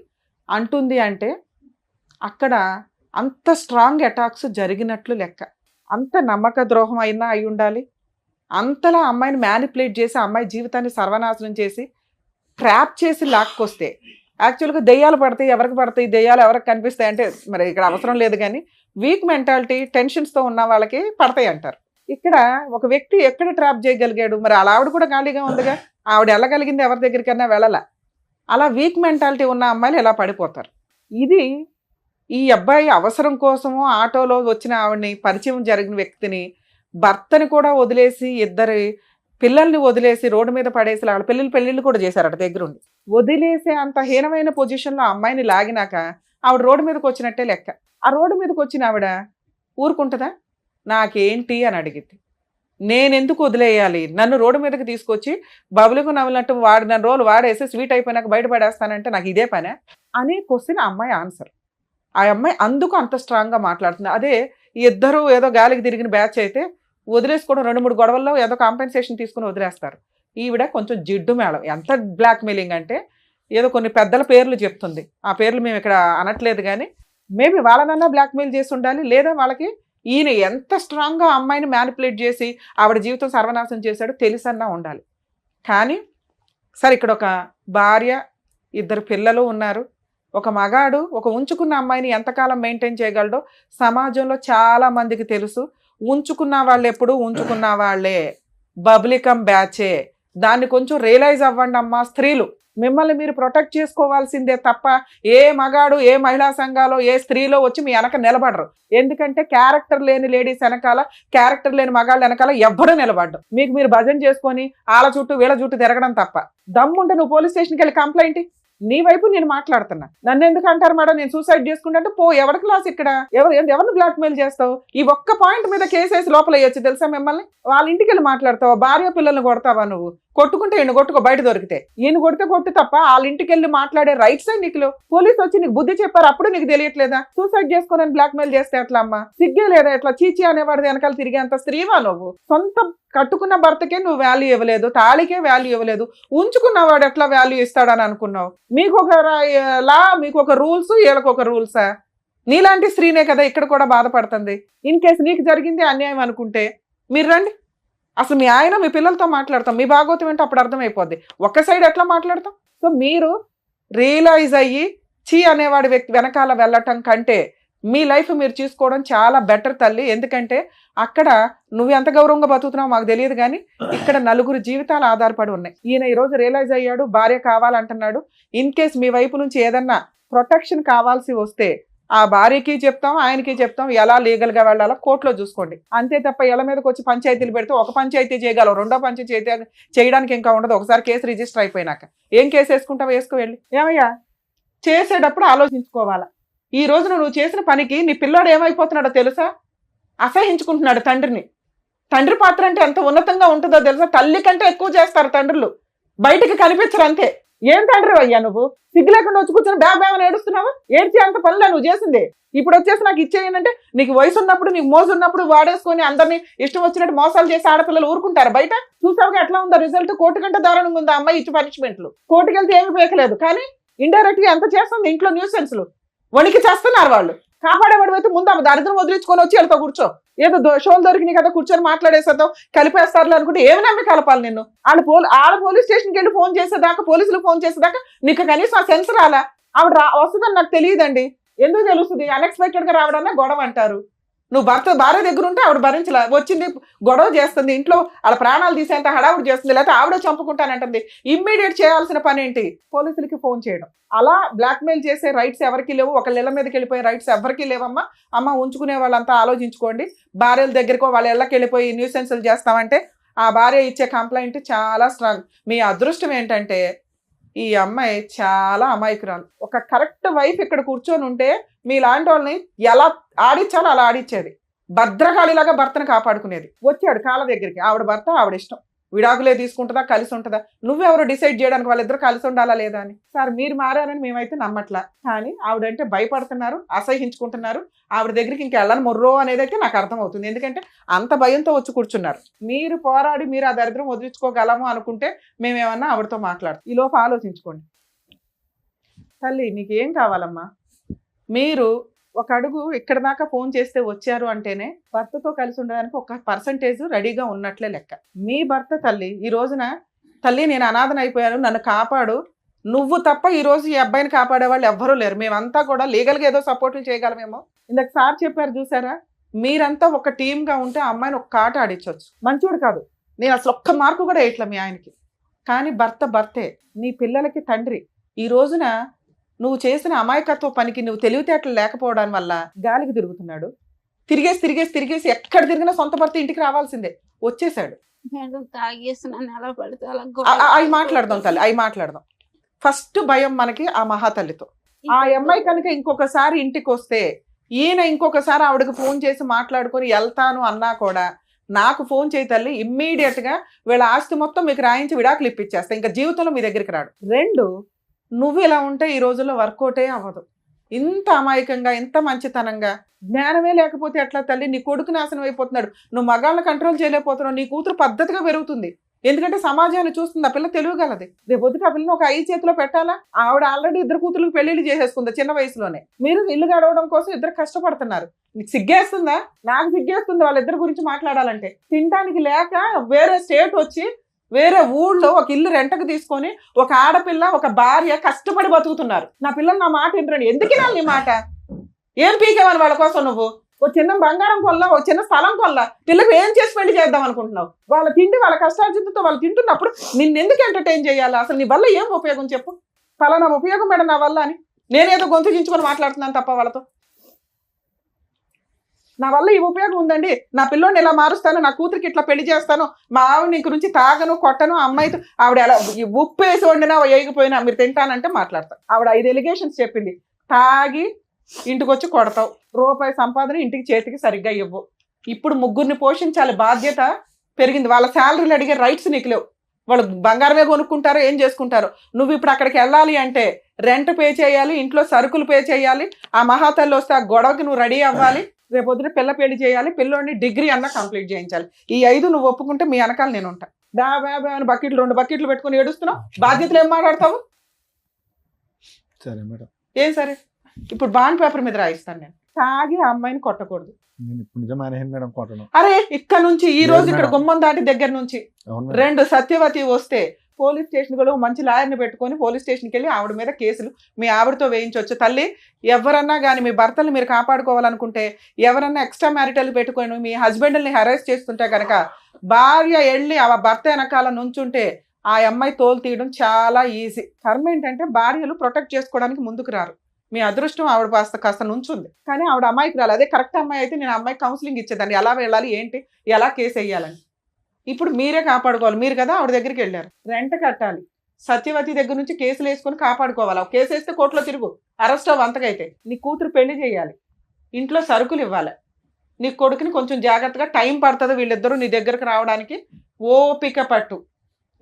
అంటుంది అంటే అక్కడ అంత స్ట్రాంగ్ అటాక్స్ జరిగినట్లు లెక్క. అంత నమ్మక ద్రోహం అయినా అయి ఉండాలి. అంతలా అమ్మాయిని మ్యానిపులేట్ చేసి అమ్మాయి జీవితాన్ని సర్వనాశనం చేసి ట్రాప్ చేసి లాక్కొస్తే, యాక్చువల్గా దెయ్యాలు పడతాయి, ఎవరికి పడతాయి, దెయ్యాలు ఎవరికి కనిపిస్తాయి అంటే మరి ఇక్కడ అవసరం లేదు. కానీ వీక్ మెంటాలిటీ, టెన్షన్స్తో ఉన్న వాళ్ళకి పడతాయి అంటారు. ఇక్కడ ఒక వ్యక్తి ఎక్కడ ట్రాప్ చేయగలిగాడు? మరి అలా ఆవిడ కూడా ఖాళీగా ఉందిగా, ఆవిడ వెళ్ళగలిగింది ఎవరి దగ్గరికన్నా వెళ్ళాల. అలా వీక్ మెంటాలిటీ ఉన్న అమ్మాయిలు ఎలా పడిపోతారు? ఇది ఈ అబ్బాయి అవసరం కోసము ఆటోలో వచ్చిన ఆవిడని, పరిచయం జరిగిన వ్యక్తిని, భర్తని కూడా వదిలేసి 2 పిల్లల్ని వదిలేసి రోడ్డు మీద పడేసి వాళ్ళ పెళ్ళిళ్ళు కూడా చేశారట దగ్గరుండి. వదిలేసే అంత హీనమైన పొజిషన్లో అమ్మాయిని లాగినాక ఆవిడ రోడ్డు మీదకి వచ్చినట్టే లెక్క. ఆ రోడ్డు మీదకి వచ్చిన ఆవిడ ఊరుకుంటుందా? నాకేంటి అని అడిగింది. నేనెందుకు వదిలేయాలి? నన్ను రోడ్డు మీదకి తీసుకొచ్చి బబులకు నవ్వులట్టు వాడిన రోజులు వాడేసి స్వీట్ అయిపోయినాక బయటపడేస్తానంటే నాకు ఇదే పనే అనే క్వశ్చన్ ఆ అమ్మాయి ఆన్సర్. ఆ అమ్మాయి అందుకు అంత స్ట్రాంగ్గా మాట్లాడుతుంది. అదే ఇద్దరు ఏదో గాలికి తిరిగిన బ్యాచ్ అయితే వదిలేసుకోవడం, 2-3 గొడవల్లో ఏదో కాంపెన్సేషన్ తీసుకుని వదిలేస్తారు. ఈవిడ కొంచెం జిడ్డు మేళం. ఎంత బ్లాక్మెయిలింగ్ అంటే ఏదో కొన్ని పెద్దల పేర్లు చెప్తుంది. ఆ పేర్లు మేము ఇక్కడ అనట్లేదు కానీ మేబీ వాళ్ళనన్నా బ్లాక్మెయిల్ చేసి ఉండాలి. లేదా వాళ్ళకి ఈయన ఎంత స్ట్రాంగ్గా అమ్మాయిని మ్యానిపులేట్ చేసి ఆవిడ జీవితం సర్వనాశనం చేశాడో తెలిసన్నా ఉండాలి. కానీ సరే, ఇక్కడ ఒక భార్య, 2 పిల్లలు ఉన్నారు. ఒక మగాడు ఒక ఉంచుకున్న అమ్మాయిని ఎంతకాలం మెయింటైన్ చేయగలడో సమాజంలో చాలా మందికి తెలుసు. ఉంచుకున్న వాళ్ళు ఎప్పుడు ఉంచుకున్న వాళ్ళే, బబ్లికం బ్యాచే. దాన్ని కొంచెం రియలైజ్ అవ్వండి అమ్మా స్త్రీలు. మిమ్మల్ని మీరు ప్రొటెక్ట్ చేసుకోవాల్సిందే తప్ప ఏ మగాడు ఏ మహిళా సంఘాలో ఏ స్త్రీలో వచ్చి మీ వెనక నిలబడరు. ఎందుకంటే క్యారెక్టర్ లేని లేడీస్ వెనకాల, క్యారెక్టర్ లేని మగాళ్ళ వెనకాల ఎవ్వడూ నిలబడ్డు. మీకు మీరు భజన చేసుకొని వాళ్ళ చుట్టూ వీళ్ళ చుట్టూ తిరగడం తప్ప. దమ్ముంటే నువ్వు పోలీస్ స్టేషన్కి వెళ్ళి కంప్లైంట్ నీ వైపు నేను మాట్లాడుతున్నా. నన్ను ఎందుకు అంటారు మేడం నేను సూసైడ్ చేసుకుంటే? పో, ఎవరి క్లాస్ ఇక్కడ? ఎవరిని బ్లాక్ మెయిల్ చేస్తావు? ఈ ఒక్క పాయింట్ మీద కేసేసి లోపల వేయచ్చు తెలుసా మిమ్మల్ని. వాళ్ళ ఇంటికి వెళ్ళి మాట్లాడతావా? భార్య పిల్లల్ని కొడతావా? నువ్వు కొట్టుకుంటే ఈయన కొట్టుకో, బయట దొరికితే. ఈయన కొడితే కొట్టు తప్ప వాళ్ళ ఇంటికి వెళ్ళి మాట్లాడే రైట్స్ నీకు పోలీసు వచ్చి నీకు బుద్ధి చెప్పారు, అప్పుడు నీకు తెలియట్లేదా? సూసైడ్ చేసుకోనని బ్లాక్ మెయిల్ చేస్తే ఎట్లా అమ్మా? సిగ్గే లేదా? ఎట్లా చీచి అనేవాడి వెనకాల తిరిగేంత స్త్రీవా నువ్వు? సొంత కట్టుకున్న భర్తకే నువ్వు వాల్యూ ఇవ్వలేదు, తాళికే వాల్యూ ఇవ్వలేదు, ఉంచుకున్నవాడు ఎట్లా వాల్యూ ఇస్తాడని అనుకున్నావు? మీకు ఒక లా, మీకు ఒక రూల్స్, వీళ్ళకి ఒక రూల్సా? నీలాంటి స్త్రీనే కదా ఇక్కడ కూడా బాధపడుతుంది. ఇన్ కేసు నీకు జరిగింది అన్యాయం అనుకుంటే మీరు రండి. అసలు మీ ఆయన మీ పిల్లలతో మాట్లాడతాం, మీ భాగవతం ఏంటో అప్పుడు అర్థమైపోద్ది. ఒక్క సైడ్ ఎట్లా మాట్లాడతాం? సో మీరు రియలైజ్ అయ్యి చీ అనేవాడి వ్యక్తి వెనకాల వెళ్ళటం కంటే మీ లైఫ్ మీరు చూసుకోవడం చాలా బెటర్ తల్లి. ఎందుకంటే అక్కడ నువ్వు ఎంత గౌరవంగా బతుకుతున్నావు మాకు తెలియదు, కానీ ఇక్కడ నలుగురు జీవితాలు ఆధారపడి ఉన్నాయి. ఈయన ఈరోజు రియలైజ్ అయ్యాడు, భార్య కావాలంటున్నాడు. ఇన్ కేస్ మీ వైపు నుంచి ఏదన్నా ప్రొటెక్షన్ కావాల్సి వస్తే ఆ భార్యకి చెప్తాం, ఆయనకి చెప్తాం, ఎలా లీగల్గా వెళ్ళాలో కోర్టులో చూసుకోండి. అంతే తప్ప ఇళ్ళ మీదకి వచ్చి పంచాయతీలు పెడితే ఒక పంచాయతీ చేయగలవు, రెండో పంచాయతీ చేయడానికి ఇంకా ఉండదు. ఒకసారి కేసు రిజిస్టర్ అయిపోయినాక ఏం కేసు వేసుకుంటావు? వేసుకు వెళ్ళి. ఏమయ్యా చేసేటప్పుడు ఆలోచించుకోవాలా. ఈ రోజున నువ్వు చేసిన పనికి నీ పిల్లాడు ఏమైపోతున్నాడో తెలుసా? అసహించుకుంటున్నాడు తండ్రిని. తండ్రి పాత్ర అంటే ఎంత ఉన్నతంగా ఉంటుందో తెలుసా? తల్లి కంటే ఎక్కువ చేస్తారు తండ్రులు, బయటికి కనిపించరు అంతే. ఏం తండ్రి అయ్యా నువ్వు? సిగ్గు లేకుండా వచ్చి కూర్చొని బ్యాబేమని ఏడుస్తున్నావు? ఏడ్చి అంత పనులే నువ్వు చేసింది. ఇప్పుడు వచ్చేసి నాకు ఇచ్చేయంటే నీకు వయసు ఉన్నప్పుడు, నీకు మోజు ఉన్నప్పుడు వాడేసుకొని అందరినీ ఇష్టం వచ్చినట్టు మోసాలు చేసి ఆడపిల్లలు ఊరుకుంటారు. బయట చూసావుగా ఎట్లా ఉందో రిజల్ట్? కోర్టు కంటే దారుణంగా ఉంది అమ్మాయి ఇచ్చి పనిష్మెంట్లు. కోర్టుకి వెళ్తే ఏమి పేకలేదు, కానీ ఇండైరెక్ట్ గా ఎంత చేస్తుంది ఇంట్లో న్యూసెన్స్లు. వణికి చేస్తున్నారు వాళ్ళు. కాపాడేవాడు అయితే ముందు ఆమె దరిద్రం వదిలించుకొని వచ్చి వెళ్తావు కూర్చో. ఏదో షోలు దొరికినాయి కదా కూర్చొని మాట్లాడేసేద్దాం, కలిపేస్తారులే అనుకుంటే ఏమి నమ్మి కలపాలి నిన్ను? ఆడ పోలీస్ స్టేషన్కి వెళ్ళి ఫోన్ చేసేదాకా, పోలీసులకు ఫోన్ చేసేదాకా నీకు కనీసం ఆ సెన్స్ రాలా? ఆవిడ వస్తుందని నాకు తెలియదండి. ఎందుకు తెలుస్తుంది? అన్ఎక్స్పెక్టెడ్ గా రావడన్నా గొడవ అంటారు. నువ్వు భార్య దగ్గర ఉంటే ఆవిడ భరించలే, వచ్చింది గొడవ చేస్తుంది, ఇంట్లో వాళ్ళ ప్రాణాలు తీసేంత హడావుడి చేస్తుంది, లేకపోతే ఆవిడ చంపుకుంటానంటుంది. ఇమ్మీడియట్ చేయాల్సిన పని ఏంటి? పోలీసులకి ఫోన్ చేయడం. అలా బ్లాక్మెయిల్ చేసే రైట్స్ ఎవరికి లేవు, ఒకళ్ళ ఇళ్ళ మీదకి వెళ్ళిపోయే రైట్స్ ఎవరికి లేవమ్మా. అమ్మ ఉంచుకునే వాళ్ళంతా ఆలోచించుకోండి. భార్యల దగ్గరకు వాళ్ళ ఇళ్ళకి వెళ్ళిపోయి న్యూసెన్సులు చేస్తామంటే ఆ భార్య ఇచ్చే కంప్లైంట్ చాలా స్ట్రాంగ్. మీ అదృష్టం ఏంటంటే ఈ అమ్మాయి చాలా అమాయకురాలు. ఒక కరెక్ట్ వైఫ్ ఇక్కడ కూర్చొని ఉంటే మీలాంటి వాళ్ళని ఎలా ఆడించాలో అలా ఆడించేది. భద్రకాళిలాగా భర్తను కాపాడుకునేది. వచ్చాడు కాళ్ళ దగ్గరికి, ఆవిడ భర్త ఆవిడ ఇష్టం, విడాకులే తీసుకుంటుందా కలిసి ఉంటుందా? నువ్వెవరు డిసైడ్ చేయడానికి వాళ్ళిద్దరు కలిసి ఉండాలా లేదా అని? సార్ మీరు మారారని మేమైతే నమ్మట్లా, కానీ ఆవిడంటే భయపడుతున్నారు, అసహించుకుంటున్నారు. ఆవిడ దగ్గరికి ఇంకా వెళ్ళని మొర్రో అనేది అయితే నాకు అర్థమవుతుంది. ఎందుకంటే అంత భయంతో వచ్చి కూర్చున్నారు. మీరు పోరాడి మీరు ఆ దరిద్రం వదిలించుకోగలము అనుకుంటే మేమేమన్నా ఆవిడతో మాట్లాడతాం. ఈ లోపు ఆలోచించుకోండి. తల్లి నీకేం కావాలమ్మా? మీరు ఒక అడుగు ఇక్కడ దాకా ఫోన్ చేస్తే వచ్చారు అంటేనే భర్తతో కలిసి ఉండడానికి ఒక పర్సంటేజ్ రెడీగా ఉన్నట్లే లెక్క. మీ భర్త తల్లి ఈ రోజున తల్లి నేను అనాథన అయిపోయాను, నన్ను కాపాడు, నువ్వు తప్ప ఈ రోజు ఈ అబ్బాయిని కాపాడే వాళ్ళు ఎవ్వరూ లేరు. మేమంతా కూడా లీగల్గా ఏదో సపోర్ట్లు చేయగలమేమో. ఇందాక సార్ చెప్పారు చూసారా, మీరంతా ఒక టీమ్గా ఉంటే అమ్మాయిని ఒక కాట ఆడించవచ్చు. మంచోడు కాదు, నేను అసలు ఒక్క మార్కు కూడా వేయట్లే మీ ఆయనకి, కానీ భర్తే, నీ పిల్లలకి తండ్రి. ఈ రోజున నువ్వు చేసిన అమాయకత్వ పనికి నువ్వు తెలివితేటలు లేకపోవడం వల్ల గాలికి తిరుగుతున్నాడు. తిరిగేసి ఎక్కడ తిరిగినా సొంత భర్త ఇంటికి రావాల్సిందే. వచ్చేసాడు. అవి మాట్లాడదాం తల్లి, అవి మాట్లాడదాం. ఫస్ట్ భయం మనకి ఆ మహాతల్లితో. ఆ అమ్మాయి కనుక ఇంకొకసారి ఇంటికి వస్తే ఈయన ఇంకొకసారి ఆవిడకి ఫోన్ చేసి మాట్లాడుకొని వెళ్తాను అన్నా కూడా నాకు ఫోన్ చేయి తల్లి, ఇమ్మీడియట్ గా వీళ్ళ ఆస్తి మొత్తం మీకు రాయించి విడాకులు ఇప్పించేస్తా, ఇంకా జీవితంలో మీ దగ్గరికి రాడు. రెండు, నువ్వు ఇలా ఉంటే ఈ రోజుల్లో వర్కౌటే అవ్వదు. ఇంత అమాయకంగా, ఇంత మంచితనంగా, జ్ఞానమే లేకపోతే ఎట్లా తల్లి? నీ కొడుకు నాశనం అయిపోతున్నాడు, నువ్వు మగాళ్ళని కంట్రోల్ చేయలేకపోతున్నావు, నీ కూతురు పద్ధతిగా పెరుగుతుంది. ఎందుకంటే సమాజాన్ని చూస్తుంది, ఆ పిల్ల తెలియగలది. రేపొద్దుట ఆ పిల్లని ఒక 5 చేతిలో పెట్టాలా? ఆవిడ ఆల్రెడీ 2 కూతుర్లకు పెళ్లిళ్ళు చేసేసుకుంది చిన్న వయసులోనే. మీరు ఇల్లు గడవడం కోసం 2 కష్టపడుతున్నారు. నీకు సిగ్గేస్తుందా? నాకు సిగ్గేస్తుంది వాళ్ళిద్దరి గురించి మాట్లాడాలంటే. తినడానికి లేక వేరే స్టేట్ వచ్చి వేరే ఊళ్ళో ఒక ఇల్లు రెంటకు తీసుకొని ఒక ఆడపిల్ల ఒక భార్య కష్టపడి బతుకుతున్నారు. నా పిల్లలు నా మాట వినరండి. ఎందుకు వినాలి నీ మాట? ఏం పీకేమని వాళ్ళ కోసం నువ్వు? ఓ చిన్న బంగారం కొల్లా, ఓ చిన్న స్థలం కొల్లా, పిల్లకి ఏం చేసి పెళ్లి చేద్దాం అనుకుంటున్నావు? వాళ్ళ తిండి వాళ్ళ కష్టార్జితతో వాళ్ళు తింటున్నప్పుడు నిన్నెందుకు ఎంటర్టైన్ చేయాలి? అసలు నీ వల్ల ఏం ఉపయోగం చెప్పు? ఫలానా ఉపయోగం మేడం నా వల్ల అని నేనేదో గొంతు చించుకొని మాట్లాడుతున్నాను తప్ప వాళ్ళతో. నా వల్ల ఈ ఉపయోగం ఉందండి, నా పిల్లోని ఇలా మారుస్తాను, నా కూతురికి ఇట్లా పెళ్లి చేస్తాను, మా ఆవిడ నీకు నుంచి తాగను కొట్టను, అమ్మాయితో ఆవిడ ఎలా ఉప్పు వేసి వండినా వేయకపోయినా మీరు తింటానంటే మాట్లాడతాను. ఆవిడ 5 ఎలిగేషన్స్ చెప్పింది. తాగి ఇంటికి వచ్చి కొడతావు, రూపాయి సంపాదన ఇంటికి చేతికి సరిగ్గా ఇవ్వు. ఇప్పుడు ముగ్గురిని పోషించాలి, బాధ్యత పెరిగింది. వాళ్ళ శాలరీలు అడిగే రైట్స్ నీకు లేవు. వాళ్ళు బంగారమే కొనుక్కుంటారో ఏం చేసుకుంటారో. నువ్వు ఇప్పుడు అక్కడికి వెళ్ళాలి అంటే రెంట్ పే చేయాలి, ఇంట్లో సరుకులు పే చేయాలి, ఆ మహాతల్లి వస్తే ఆ గొడవకి నువ్వు రెడీ అవ్వాలి, రేపొద్దున పిల్ల పెళ్లి చేయాలి, పిల్లోని డిగ్రీ అన్న కంప్లీట్ చేయించాలి. ఈ 5 నువ్వు ఒప్పుకుంటే మీ వెనకాల నేను ఉంటా. బ్యా అని బకెట్లు 2 బకెట్లు పెట్టుకుని ఏడుస్తున్నావు, బాధ్యతలు ఏం మాట్లాడతావు? సరే మేడం. ఏం సరే? ఇప్పుడు బాండ్ పేపర్ మీద రాయిస్తాను నేను. తాగి ఆ అమ్మాయిని కొట్టకూడదు. నేను ఇప్పుడు నిజం మానేసాను మేడం కొట్టను. అరే ఇక్కడ నుంచి ఈ రోజు ఇక్కడ మేడం. గుమ్మం దాటి దగ్గర నుంచి అవును మేడం. 2 సత్యవతి వస్తే పోలీస్ స్టేషన్ కూడా మంచి లాయర్ని పెట్టుకొని పోలీస్ స్టేషన్కి వెళ్ళి ఆవిడ మీద కేసులు మీ ఆవిడతో వేయించవచ్చు. తల్లి, ఎవరన్నా కానీ మీ భర్తలు మీరు కాపాడుకోవాలనుకుంటే, ఎవరన్నా ఎక్స్ట్రా మ్యారిటల్ పెట్టుకొని మీ హస్బెండ్ని హెరాస్ చేస్తుంటే కనుక భార్య వెళ్ళి ఆ భర్త వెనకాల నుంచుంటే ఆ అమ్మాయి తోలు తీయడం చాలా ఈజీ. కర్మ ఏంటంటే భార్యలు ప్రొటెక్ట్ చేసుకోవడానికి ముందుకు రారు. మీ అదృష్టం ఆవిడ కాస్త నుంచుంది, కానీ ఆవిడ అమ్మాయికి రాలి. అదే కరెక్ట్ అమ్మాయి అయితే నేను అమ్మాయికి కౌన్సిలింగ్ ఇచ్చేదాన్ని, ఎలా వెళ్ళాలి ఏంటి, ఎలా కేసు వేయాలని. ఇప్పుడు మీరే కాపాడుకోవాలి. మీరు కదా ఆవిడ దగ్గరికి వెళ్ళారు, రెంట్ కట్టాలి, సత్యవతి దగ్గర నుంచి కేసులు వేసుకొని కాపాడుకోవాలి. కేసు వేస్తే కోర్టులో తిరుగు, అరెస్ట్ అవ్వ. అంతకైతే నీ కూతురు పెళ్లి చేయాలి, ఇంట్లో సరుకులు ఇవ్వాలి, నీ కొడుకుని కొంచెం జాగ్రత్తగా టైం పడుతుంది వీళ్ళిద్దరూ నీ దగ్గరకు రావడానికి, ఓపిక పట్టు.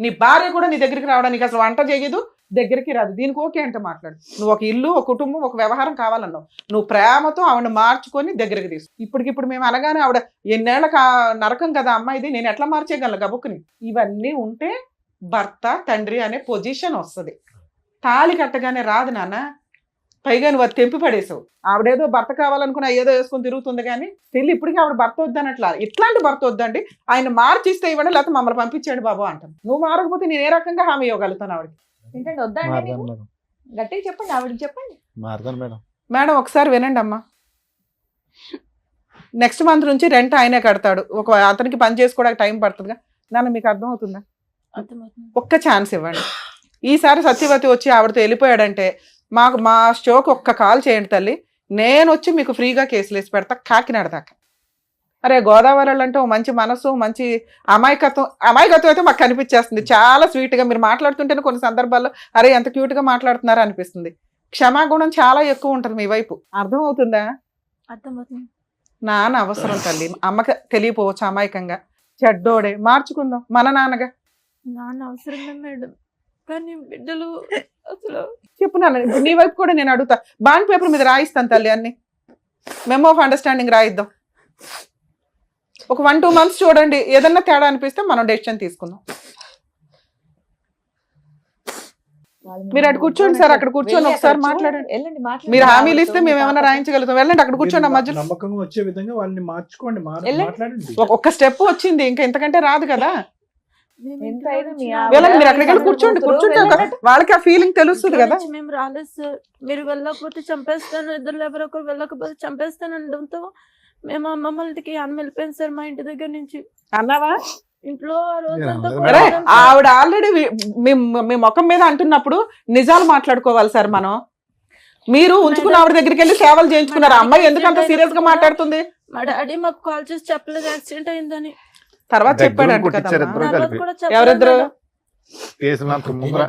నీ భార్య కూడా నీ దగ్గరికి రావడానికి అసలు వంట చేయదు, దగ్గరికి రాదు. దీనికి ఓకే అంటే మాట్లాడు. నువ్వు ఒక ఇల్లు, ఒక కుటుంబం, ఒక వ్యవహారం కావాలన్నావు, నువ్వు ప్రేమతో ఆవిడ మార్చుకొని దగ్గరికి తీసు. ఇప్పటికిప్పుడు మేము అనగానే ఆవిడ ఎన్నేళ్ళ నరకం కదా అమ్మాయిది, నేను ఎట్లా మార్చేయగలను గబుక్కుని? ఇవన్నీ ఉంటే భర్త తండ్రి అనే పొజిషన్ వస్తుంది. తాళి కట్టగానే రాదు నాన్న. పైగా నువ్వు అది తెంపి పడేసావు. ఆవిడేదో భర్త కావాలనుకున్నా ఏదో వేసుకొని తిరుగుతుంది, కానీ తెలియ ఇప్పటికీ ఆవిడ భర్త వద్దనట్లా. ఇట్లాంటి భర్త వద్దండి, ఆయన మార్చిస్తే ఇవ్వండి, లేకపోతే మమ్మల్ని పంపించండి బాబు అంటాను. నువ్వు మారకపోతే నేను ఏ రకంగా హామీ ఇవ్వగలుగుతాను ఆవిడకి? ఏంటంటే వద్దా అండి మారదాను మీకు? మేడం. గట్టిగా చెప్పండి, ఆవిడకి చెప్పండి. మారదాను మేడం. మేడం ఒకసారి వినండి అమ్మా. నెక్స్ట్ మంత్ నుంచి రెంట్ ఆయనే కడతాడు. అతనికి పని చేసుకోవడానికి టైం పడుతుందిగా నాన్న, మీకు అర్థమవుతుందా? ఒక్క ఛాన్స్ ఇవ్వండి. ఈసారి సత్యవతి వచ్చి ఆవిడతో వెళ్ళిపోయాడంటే మా షోకి ఒక్క కాల్ చేయండి తల్లి, నేను వచ్చి మీకు ఫ్రీగా కేసులు వేసి పెడతా కాకినాడ దాకా. అరే గోదావరి అంటే ఓ మంచి మనసు, మంచి అమాయకత్వం అయితే మాకు కనిపించేస్తుంది. చాలా స్వీట్గా మీరు మాట్లాడుతుంటేనే కొన్ని సందర్భాల్లో అరే ఎంత క్యూట్గా మాట్లాడుతున్నారా అనిపిస్తుంది. క్షమాగుణం చాలా ఎక్కువ ఉంటుంది మీ వైపు. అర్థమవుతుందా? అర్థమవుతుంది. నాన్న అవసరం తల్లి, అమ్మకి తెలియపోవచ్చు అమాయకంగా. చెడ్డోడే, మార్చుకుందాం మన నాన్నగా. నాన్న అవసరమే మేడం, కానీ బిడ్డలు అసలు చెప్పు నాన్న. ఇప్పుడు నీ వైపు కూడా నేను అడుగుతా. బాండ్ పేపర్ మీద రాయిస్తాను తల్లి, అన్ని మెమో ఆఫ్ అండర్స్టాండింగ్ రాయిద్దాం. ఒక 1-2 months చూడండి, ఏదన్నా తేడా అనిపిస్తే మనం డెసిషన్ తీసుకుందాం. మీరు అటు కూర్చోండి సార్, అక్కడ కూర్చొని ఒకసారి మాట్లాడండి. వెళ్ళండి, మీరు హామీలు ఇస్తే మేము ఏమైనా రాయించగలుగుతాం. వెళ్ళండి అక్కడ కూర్చోండి. ఆ మధ్య నమ్మకంగా వచ్చే విధంగా వాళ్ళని మార్చుకోండి, వెళ్ళండి. మాట్లాడండి. ఒక్క స్టెప్ వచ్చింది, ఇంకా ఇంతకంటే రాదు కదా. ఎంత అయినా మీ వెళ్ళండి, మీరు అక్కడికి వెళ్ళి కూర్చోండి. వాళ్ళకి ఆ ఫీలింగ్ తెలుస్తుంది కదా. మేము రాలేదు సార్, మీరు వెళ్ళకపోతే చంపేస్తాను, ఇద్దరు ఎవరో ఒకరు వెళ్ళకపోతే చంపేస్తాను అనడంతో మేము అమ్మమ్మలకి అన్న వెళ్ళిపోయాను సార్ మా ఇంటి దగ్గర నుంచి. అన్నావా? ఇంట్లో ఆ రోజంతా అరే ఆవిడ ఆల్రెడీ మీ ముఖం మీద అంటున్నప్పుడు నిజాలు మాట్లాడుకోవాలి సార్ మనం. మీరు ఉంచుకున్న ఆవిడ దగ్గరికి వెళ్ళి సేవలు చేయించుకున్నారు. అమ్మాయి ఎందుకు అంత సీరియస్ గా మాట్లాడుతుంది? మా డాడీ మాకు కాల్ చేసి చెప్పలేదు యాక్సిడెంట్ అయిందని. తర్వాత చెప్పాడు కొట్టించారు ఇద్దరు కలిపి. ఎవరిద్దరు? కేసులు ముందర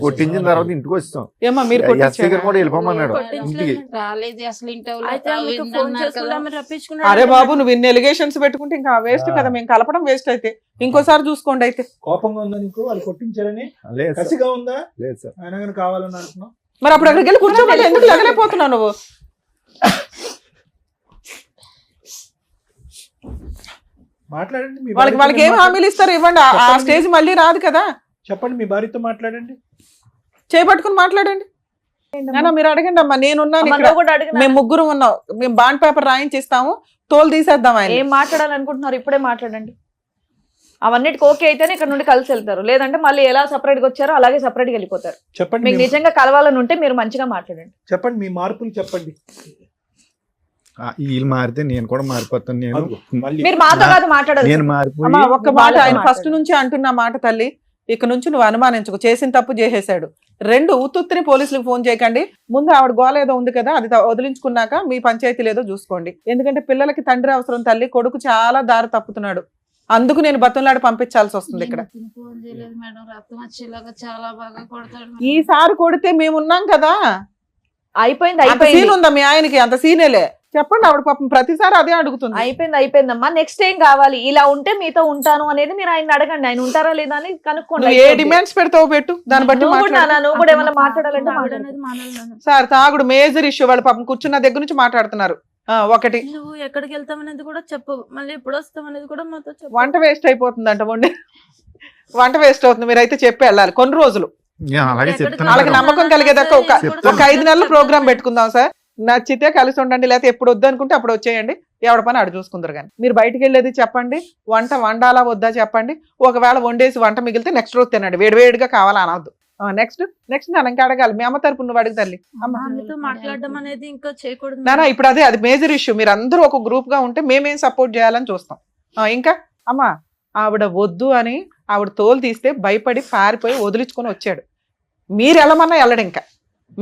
కొట్టించిన తర్వాత ఇంటికి వచ్చాం. ఏమో మీరు ఎస్ఐ గారు కూడా వెళ్ళిపోమన్నాడు ఇంటికి. రాలేదు అసలు ఇంట్లో. అరే బాబు, నువ్వు ఇన్ని ఎలిగేషన్స్ పెట్టుకుంటే ఇంకా వేస్ట్ కదా, మేము కలపడం వేస్ట్. అయితే ఇంకోసారి చూసుకోండి. అయితే కోపంగా ఉందా నీకు వాళ్ళు కొట్టించారని? లేదు సార్. కసిగా ఉందా? లేదు సార్. ఆయన కానీ కావాలని అంటున్నావు. మరి అప్పుడు అక్కడికి వెళ్ళి కూర్చోమని ఎందుకు లగలేకపోతున్నావు నువ్వు? మాట్లాడండి. వాళ్ళకి ఏం హామీలు ఇస్తారు ఇవ్వండి. ఆ స్టేజ్ మళ్ళీ రాదు కదా. చెప్పండి, మీ భార్యతో మాట్లాడండి, చేపట్టుకుని మాట్లాడండి. మీరు అడగండి అమ్మా, నేనున్నాను ఇక్కడ. మేము ముగ్గురు ఉన్నాం, మేము బాండ్ పేపర్ రాయించిస్తాము, తోలు తీసేద్దాం. ఆయన ఏం మాట్లాడాలనుకుంటున్నారు ఇప్పుడే మాట్లాడండి. అవన్నిటికి ఓకే అయితేనే ఇక్కడ నుండి కలిసి వెళ్తారు, లేదంటే మళ్ళీ ఎలా సపరేట్ గా వచ్చారో అలాగే సపరేట్ గా వెళ్ళిపోతారు. చెప్పండి. మీకు నిజంగా కలవాలని ఉంటే మీరు మంచిగా మాట్లాడండి. చెప్పండి, మీ మార్పులు చెప్పండి. వీళ్ళు మారితే నేను కూడా మారిపోతాను. నేను మళ్ళీ మీరు మాతో కాదు మాట్లాడాలి. నేను మారిపోయి అమ్మా ఒక్క మాట వాళ్ళతో ఆయన ఫస్ట్ మాట్లాడు. నుంచి అంటున్న మాట తల్లి, ఇక నుంచి నువ్వు అనుమానించుకో, చేసిన తప్పు చేసేసాడు. 2 ఉత్తుత్తిని పోలీసులకు ఫోన్ చేయకండి. ముందు ఆవిడ గోల ఏదో ఉంది కదా, అది వదిలించుకున్నాక మీ పంచాయతీ లేదో చూసుకోండి. ఎందుకంటే పిల్లలకి తండ్రి అవసరం తల్లి, కొడుకు చాలా దారి తప్పుతున్నాడు. అందుకు నేను బతులాడి పంపించాల్సి వస్తుంది ఇక్కడ. నేను ఫోన్ చేయలేదు మేడం, రక్తం వచ్చేలాగా చాలా బాగా కొడతాడు మేడం. ఈసారి కొడితే మేము ఉన్నాం కదా, అయిపోయింది అంత అయిపోయింది సీన్ ఉందా మీ ఆయనకి? అంత సీనేలే చెప్పండి. ఆవిడ పాపం ప్రతిసారి అదే అడుగుతుంది. అయిపోయిందమ్మా. నెక్స్ట్ ఏం కావాలి? ఇలా ఉంటే మీతో ఉంటాను అనేది మీరు ఆయన అడగండి. ఆయన ఉంటారా లేదా అని కనుక్కోండి. నువ్వు ఏ డిమాండ్స్ పెడతావు పెట్టు, దాన్ని బట్టి నువ్వు కూడా మాట్లాడు. నువ్వు కూడా ఏమైనా మాట్లాడాలంటే తాగుడు మాట్లాడు. అనేది మానేయాలి. సార్ తాగుడు మేజర్ ఇష్యూ. వాళ్ళ పాపం కూర్చున్న దగ్గర నుంచి మాట్లాడుతున్నారు. ఒకటి నువ్వు ఎక్కడికి వెళ్తామనేది కూడా చెప్పు, మళ్ళీ ఎప్పుడు వస్తాం అనేది కూడా మాతో చెప్పు. వంట వేస్ట్ అయిపోతుందంట, వంట వేస్ట్ అవుతుంది. మీరైతే చెప్పి వెళ్ళాలి కొన్ని రోజులు. అలాగే చెప్తాను వాళ్ళకి మేడం. నమ్మకం కలిగేదాకా ఒక 5 నెలలు ప్రోగ్రామ్ పెట్టుకుందాం సార్. నచ్చితే కలిసి ఉండండి, లేకపోతే ఎప్పుడు వద్దు అనుకుంటే అప్పుడు వచ్చేయండి. ఎవడ పని అడు చూసుకుందరు. కానీ మీరు బయటికి వెళ్ళేది చెప్పండి, వంట వండాలా వద్దా చెప్పండి. ఒకవేళ వండేసి వంట మిగిలితే నెక్స్ట్ రోజు తినండి, వేడివేడిగా కావాలా అనవద్దు. నెక్స్ట్ నేను ఇంకా అడగాలి. మీ అమ్మ తరపు నువ్వు అడుగు తల్లి. ఆమెతో మాట్లాడడం అనేది ఇంకా చేయకూడదు. నానా ఇప్పుడు అది మేజర్ ఇష్యూ. మీరు అందరూ ఒక గ్రూప్ గా ఉంటే మేమేం సపోర్ట్ చేయాలని చూస్తాం. ఇంకా అమ్మా ఆవిడ వద్దు అని ఆవిడ తోలు తీస్తే భయపడి పారిపోయి వదిలించుకొని వచ్చాడు. మీరు వెళ్ళమన్నా వెళ్ళడు. ఇంకా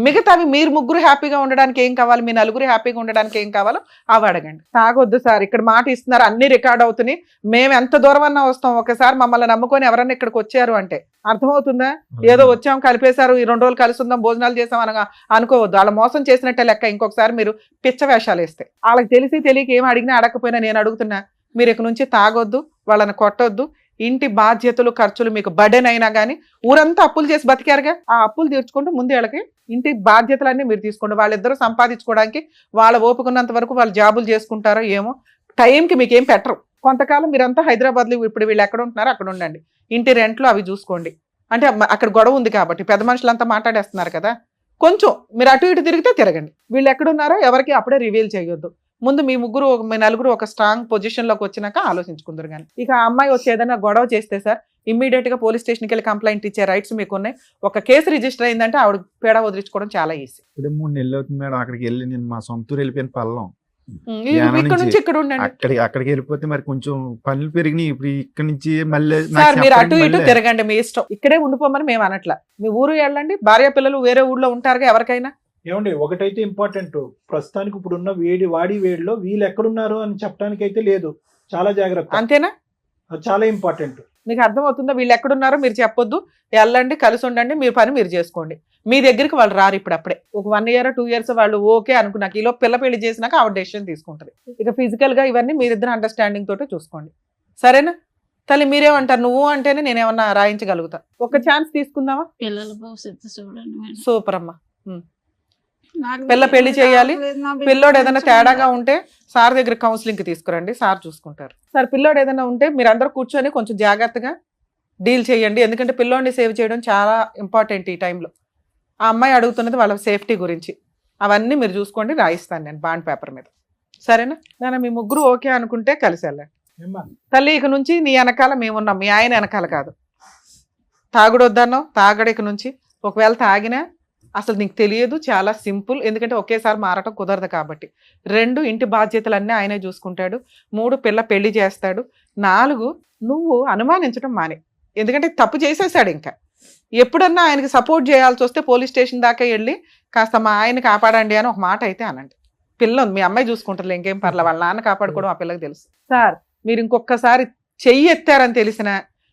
మిగతావి మీరు ముగ్గురు హ్యాపీగా ఉండడానికి ఏం కావాలి, మీ నలుగురు హ్యాపీగా ఉండడానికి ఏం కావాలో అవి అడగండి. తాగొద్దు సార్, ఇక్కడ మాట ఇస్తున్నారు, అన్ని రికార్డ్ అవుతున్నాయి. మేము ఎంత దూరం అన్నా వస్తాం. ఒకసారి మమ్మల్ని నమ్ముకొని ఎవరన్నా ఇక్కడికి వచ్చారు అంటే అర్థమవుతుందా? ఏదో వచ్చాం కలిపేశారు, ఈ 2 రోజులు కలిసి ఉందాం భోజనాలు చేసాం అనగా అనుకోవద్దు. వాళ్ళ మోసం చేసినట్టే లెక్క. ఇంకొకసారి మీరు పిచ్చ వేషాలు వేస్తే వాళ్ళకి తెలిసి తెలియక ఏం అడిగినా అడగకపోయినా నేను అడుగుతున్నా, మీరు ఇక నుంచి తాగొద్దు, వాళ్ళని కొట్టొద్దు. ఇంటి బాధ్యతలు ఖర్చులు మీకు బర్డెన్ అయినా కానీ ఊరంతా అప్పులు చేసి బతికారుగా, ఆ అప్పులు తీర్చుకుంటూ ముందు వాళ్ళకి ఇంటి బాధ్యతలన్నీ మీరు తీసుకోండి. వాళ్ళిద్దరూ సంపాదించుకోవడానికి వాళ్ళ ఓపుకున్నంత వరకు వాళ్ళు జాబులు చేసుకుంటారో ఏమో, టైంకి మీకు ఏం పెట్టరు. కొంతకాలం మీరంతా హైదరాబాద్లో, ఇప్పుడు వీళ్ళు ఎక్కడ ఉంటున్నారో అక్కడ ఉండండి. ఇంటి రెంట్లు అవి చూసుకోండి. అంటే అక్కడ గొడవ ఉంది కాబట్టి పెద్ద మనుషులంతా మాట్లాడేస్తున్నారు కదా, కొంచెం మీరు అటు ఇటు తిరిగితే తిరగండి. వీళ్ళు ఎక్కడున్నారో ఎవరికి అప్పుడే రివీల్ చేయొద్దు. ముందు మీ నలుగురు ఒక స్ట్రాంగ్ పొజిషన్ లోకి వచ్చినాక ఆలోచించుకుందరు. కానీ ఇక ఆ అమ్మాయి వచ్చి ఏదైనా గొడవ చేస్తే సార్ ఇమ్మీడియట్ గా పోలీస్ స్టేషన్కి వెళ్ళి కంప్లైంట్ ఇచ్చే రైట్స్ మీకు ఉన్నాయి. ఒక కేసు రిజిస్టర్ అయిందంటే ఆవిడ పేడ వదిలించుకోవడం చాలా ఈజీ. ఇప్పుడు 3 నెలలు అవుతుంది మేడం అక్కడికి వెళ్ళి. నేను మా సొంత ఊరు వెళ్ళిపోయిన పల్లం, ఇక్కడ నుంచి ఇక్కడ ఉండండి. అక్కడికి వెళ్ళిపోతే మరి కొంచెం పనులు పెరిగినాయి. ఇప్పుడు ఇక్కడ నుంచి మళ్ళీ సార్ మీరు అటు ఇటు తిరగండి, మీ ఇష్టం. ఇక్కడే ఉండిపోమని మేము అనట్లా. మీ ఊరు వెళ్ళండి, భార్య పిల్లలు వేరే ఊళ్ళో ఉంటారుగా ఎవరికైనా. ఏమండి ఒకటైతే ఇంపార్టెంట్, ప్రస్తుతానికి ఇప్పుడున్న వాడి వేడిలో వీళ్ళు ఎక్కడున్నారు అని చెప్పడానికి అయితే లేదు. చాలా జాగ్రత్త. అంతేనా? అది చాలా ఇంపార్టెంట్. మీకు అర్థమవుతుందా? వీళ్ళు ఎక్కడున్నారో మీరు చెప్పొద్దు, వెళ్ళండి, కలిసి ఉండండి, మీరు పని మీరు చేసుకోండి. మీ దగ్గరికి వాళ్ళు రారు. ఇప్పుడు అప్పుడే ఒక 1 year 2 years వాళ్ళు ఓకే అనుకున్నాక ఈలో పిల్ల పెళ్లి చేసినాక ఆవిడ డెసిషన్ తీసుకుంటారు. ఇక ఫిజికల్ గా ఇవన్నీ మీరిద్దరు అండర్స్టాండింగ్ తోటి చూసుకోండి. సరేనా తల్లి? మీరేమంటారు? నువ్వు అంటేనే నేనేమన్నా రాయించగలుగుతా. ఒక ఛాన్స్ తీసుకుందామా? పిల్లల భవిష్యత్తు చూడండి మేడం. సూపర్ అమ్మా. నాకు పిల్ల పెళ్లి చేయాలి. నా బిడ్డ పిల్లోడు ఏదైనా కొంచెం తేడాగా ఉంటే సార్ దగ్గర కౌన్సిలింగ్ కి తీసుకురండి, సార్ చూసుకుంటారు. సార్ పిల్లోడు ఏదైనా ఉంటే మీరు అందరూ కూర్చొని కొంచెం జాగ్రత్తగా డీల్ చేయండి. ఎందుకంటే పిల్లోడిని సేవ్ చేయడం చాలా ఇంపార్టెంట్ ఈ టైంలో. ఆ అమ్మాయి అడుగుతున్నది వాళ్ళ సేఫ్టీ గురించి. అవన్నీ మీరు చూసుకోండి, రాయిస్తాను నేను బాండ్ పేపర్ మీద. సరేనా నాన్న? మీ ముగ్గురు ఓకే అనుకుంటే కలిసి వెళ్ళండి. తల్లి ఇక నుంచి నీ వెనకాల మేమున్నాం, మీ ఆయన వెనకాల కాదు. తాగుడు వద్దన్నావు, తాగడు ఇక నుంచి. ఒకవేళ తాగినా అసలు నీకు తెలియదు, చాలా సింపుల్. ఎందుకంటే ఒకేసారి మారటం కుదరదు కాబట్టి. 2 ఇంటి బాధ్యతలన్నీ ఆయనే చూసుకుంటాడు. 3 పిల్ల పెళ్లి చేస్తాడు. 4 నువ్వు అనుమానించడం మానే. ఎందుకంటే తప్పు చేసేసాడు. ఇంకా ఎప్పుడన్నా ఆయనకి సపోర్ట్ చేయాల్సి వస్తే పోలీస్ స్టేషన్ దాకా వెళ్ళి కాస్త మా ఆయన కాపాడండి అని ఒక మాట అయితే అనండి. పిల్ల ఉంది, మీ అమ్మాయి చూసుకుంటారు, ఇంకేం పర్లే. వాళ్ళ నాన్న కాపాడుకోవడం ఆ పిల్లకి తెలుసు. సార్ మీరు ఇంకొకసారి చెయ్యి ఎత్తారని తెలిసిన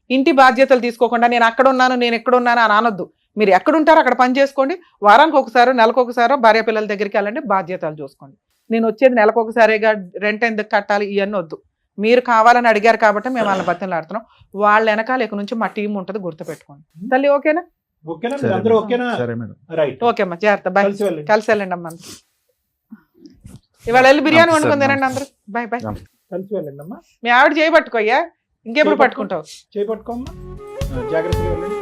ఇంటి బాధ్యతలు తీసుకోకుండా నేను అక్కడ ఉన్నాను, నేను ఎక్కడ ఉన్నాను అని అనొద్దు. మీరు ఎక్కడుంటారో అక్కడ పని చేసుకోండి. వారానికి ఒకసారో నెలకు ఒకసారో భార్య పిల్లల దగ్గరికి వెళ్ళండి, బాధ్యతలు చూసుకోండి. నేను వచ్చేది నెలకు ఒకసారిగా, రెంట్ ఎందుకు కట్టాలి ఇవన్నీ వద్దు. మీరు కావాలని అడిగారు కాబట్టి మేము వాళ్ళని బతిలాడుతున్నాం. వాళ్ళ వెనకాల ఇక నుంచి మా టీం ఉంటుంది, గుర్తుపెట్టుకోండి. తల్లి ఓకేనా? ఓకేనా అందరూ? ఓకేనా? సరే మేడం. రైట్. ఓకే అమ్మా, జాగ్రత్త. బాయ్. కలిసి వెళ్ళండి అమ్మా. ఇవాళ వెళ్ళి బిర్యానీ వండుకొని తినండి అందరూ. Bye bye. కలిసి వెళ్ళండి అమ్మా. మీ ఆవిడ చేయబట్టుకోయ్యా, ఇంకెప్పుడు పట్టుకుంటావు? చేపట్టుకోమ్మా, జాగ్రత్తగా వెళ్ళండి.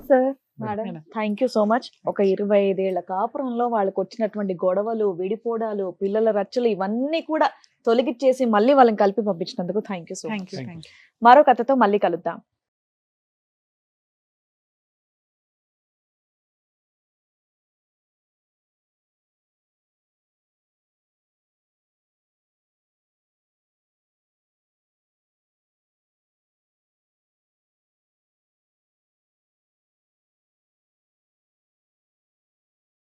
Sir madam thank you so much. ఒక 25 ఏళ్ల కాపురంలో వాళ్ళకి వచ్చినటువంటి గొడవలు, విడిపోవడాలు, పిల్లల రచ్చలు ఇవన్నీ కూడా తొలగిచ్చేసి మళ్ళీ వాళ్ళని కలిపి పంపించినందుకు థ్యాంక్ యూ సో మచ్. మరో కథతో మళ్ళీ కలుద్దాం.